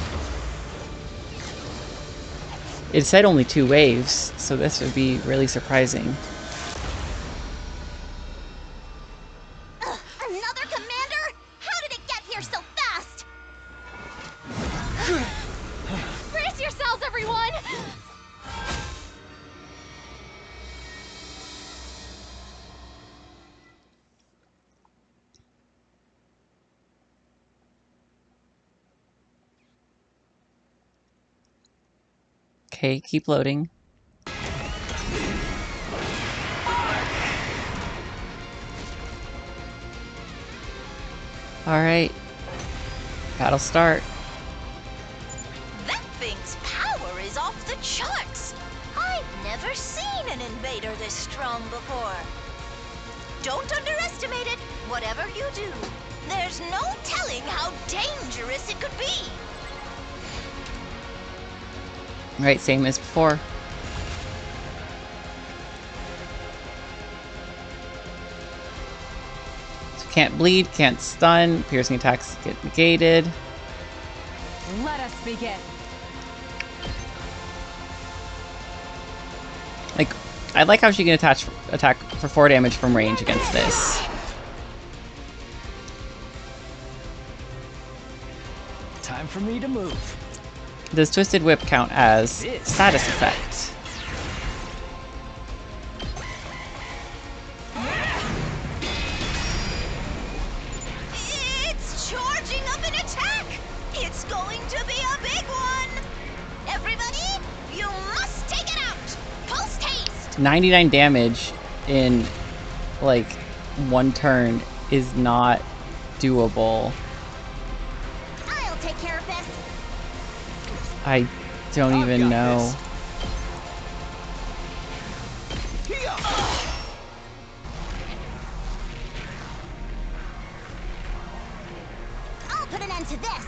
It said only 2 waves, so this would be really surprising. Another Okay, keep loading. Alright. Battle start. That thing's power is off the charts. I've never seen an invader this strong before. Don't underestimate it, whatever you do. There's no telling how dangerous it could be. Right, same as before. So can't bleed, can't stun, piercing attacks get negated. Let us begin. Like, I like how she can attack for 4 damage from range against this. Time for me to move. Does Twisted Whip count as status effect? It's charging up an attack. It's going to be a big one. Everybody, you must take it out. Post haste. 99 damage in, like, 1 turn is not doable. I'll take care of this. I don't even know. I'll put an end to this.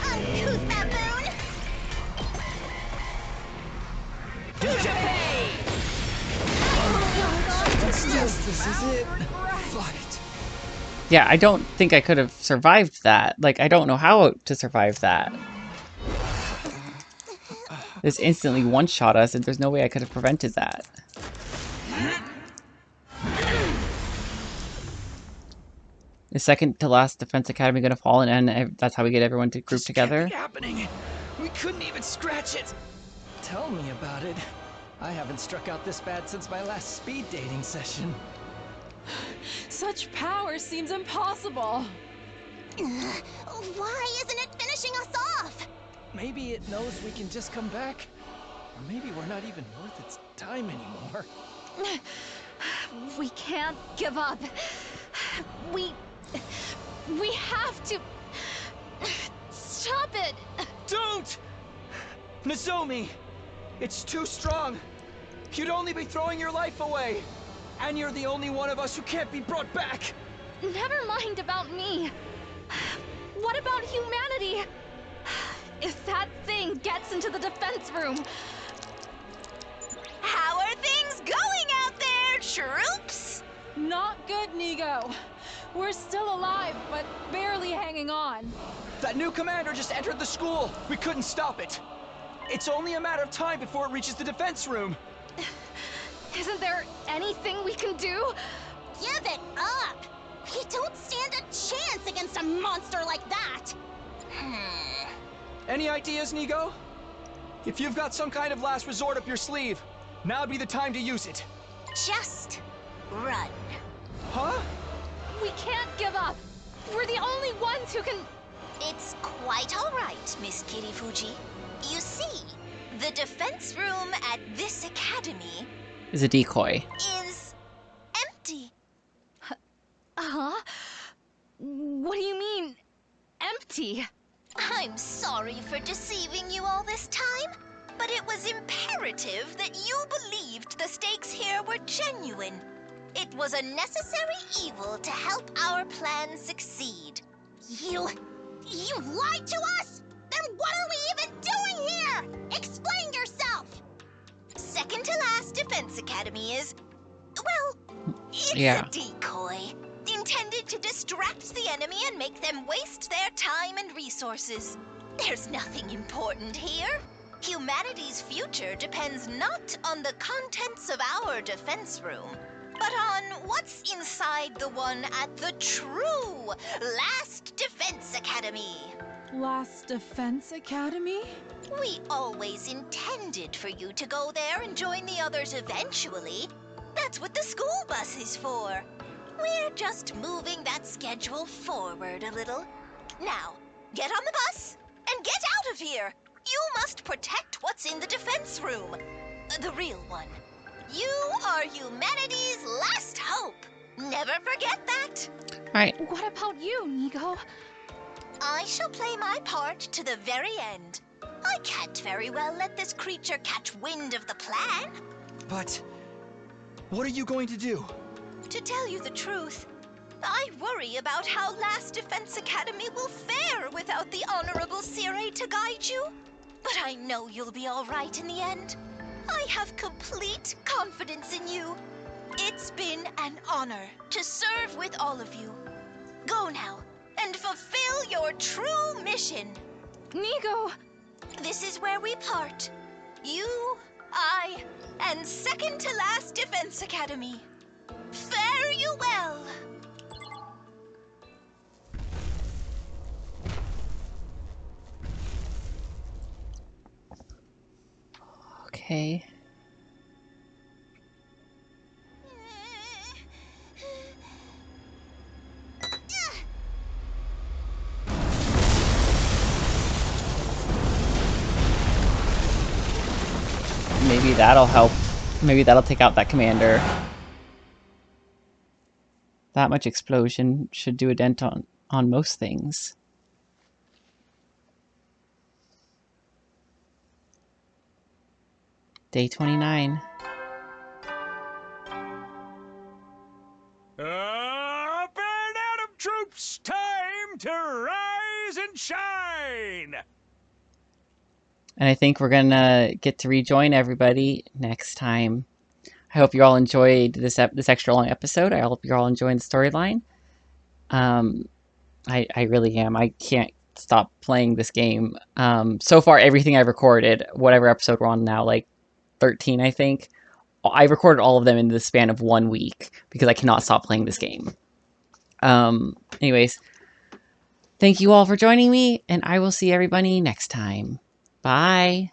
Uncouth baboon. This is it. Fight. Yeah, I don't think I could have survived that. Like, I don't know how to survive that. This instantly one-shot us, and there's no way I could have prevented that. Is second to last Defense Academy gonna fall, and that's how we get everyone to group This together? can't be happening. We couldn't even scratch it. Tell me about it. I haven't struck out this bad since my last speed dating session. Such power seems impossible. Why isn't it finishing us off? Maybe it knows we can just come back. Or maybe we're not even worth its time anymore. We can't give up. We have to stop it. Don't! Nozomi! It's too strong. You'd only be throwing your life away. And you're the only one of us who can't be brought back. Never mind about me. What about humanity? If that thing gets into the defense room... How are things going out there, troops? Not good, Nigo. We're still alive, but barely hanging on. That new commander just entered the school. We couldn't stop it. It's only a matter of time before it reaches the defense room. Isn't there anything we can do? Give it up. We don't stand a chance against a monster like that. Any ideas, Nigo? If you've got some kind of last resort up your sleeve, now'd be the time to use it. Just run. Huh? We can't give up. We're the only ones who can... It's quite all right, Miss Kirifuji. You see, the defense room at this academy Is a decoy. is empty. Huh? What do you mean, empty? I'm sorry for deceiving you all this time, but it was imperative that you believed the stakes here were genuine. It was a necessary evil to help our plan succeed. You lied to us? Then what are we even doing here? Explain yourself. Second to last Defense Academy is, well, it's Yeah. a decoy. Intended to distract the enemy and make them waste their time and resources. There's nothing important here. Humanity's future depends not on the contents of our defense room, but on what's inside the one at the true Last Defense Academy. Last Defense Academy? We always intended for you to go there and join the others eventually. That's what the school bus is for. We're just moving that schedule forward a little. Now, get on the bus. And get out of here! You must protect what's in the defense room. The real one. You are humanity's last hope. Never forget that. Alright. What about you, Nico? I shall play my part to the very end. I can't very well let this creature catch wind of the plan. But what are you going to do? To tell you the truth, I worry about how Last Defense Academy will fare without the Honorable Sire to guide you. But I know you'll be all right in the end. I have complete confidence in you. It's been an honor to serve with all of you. Go now and fulfill your true mission. Nico! This is where we part. You, I, and second to last Defense Academy. Fare you well. Okay. Maybe that'll help. Maybe that'll take out that commander. That much explosion should do a dent on most things. Day 29. Up and Atom troops, time to rise and shine! And I think we're gonna get to rejoin everybody next time. I hope you all enjoyed this extra long episode. I hope you're all enjoying the storyline. I really am. I can't stop playing this game. So far, everything I've recorded, whatever episode we're on now, like 13, I think, I recorded all of them in the span of 1 week because I cannot stop playing this game. Anyways, thank you all for joining me, and I will see everybody next time. Bye.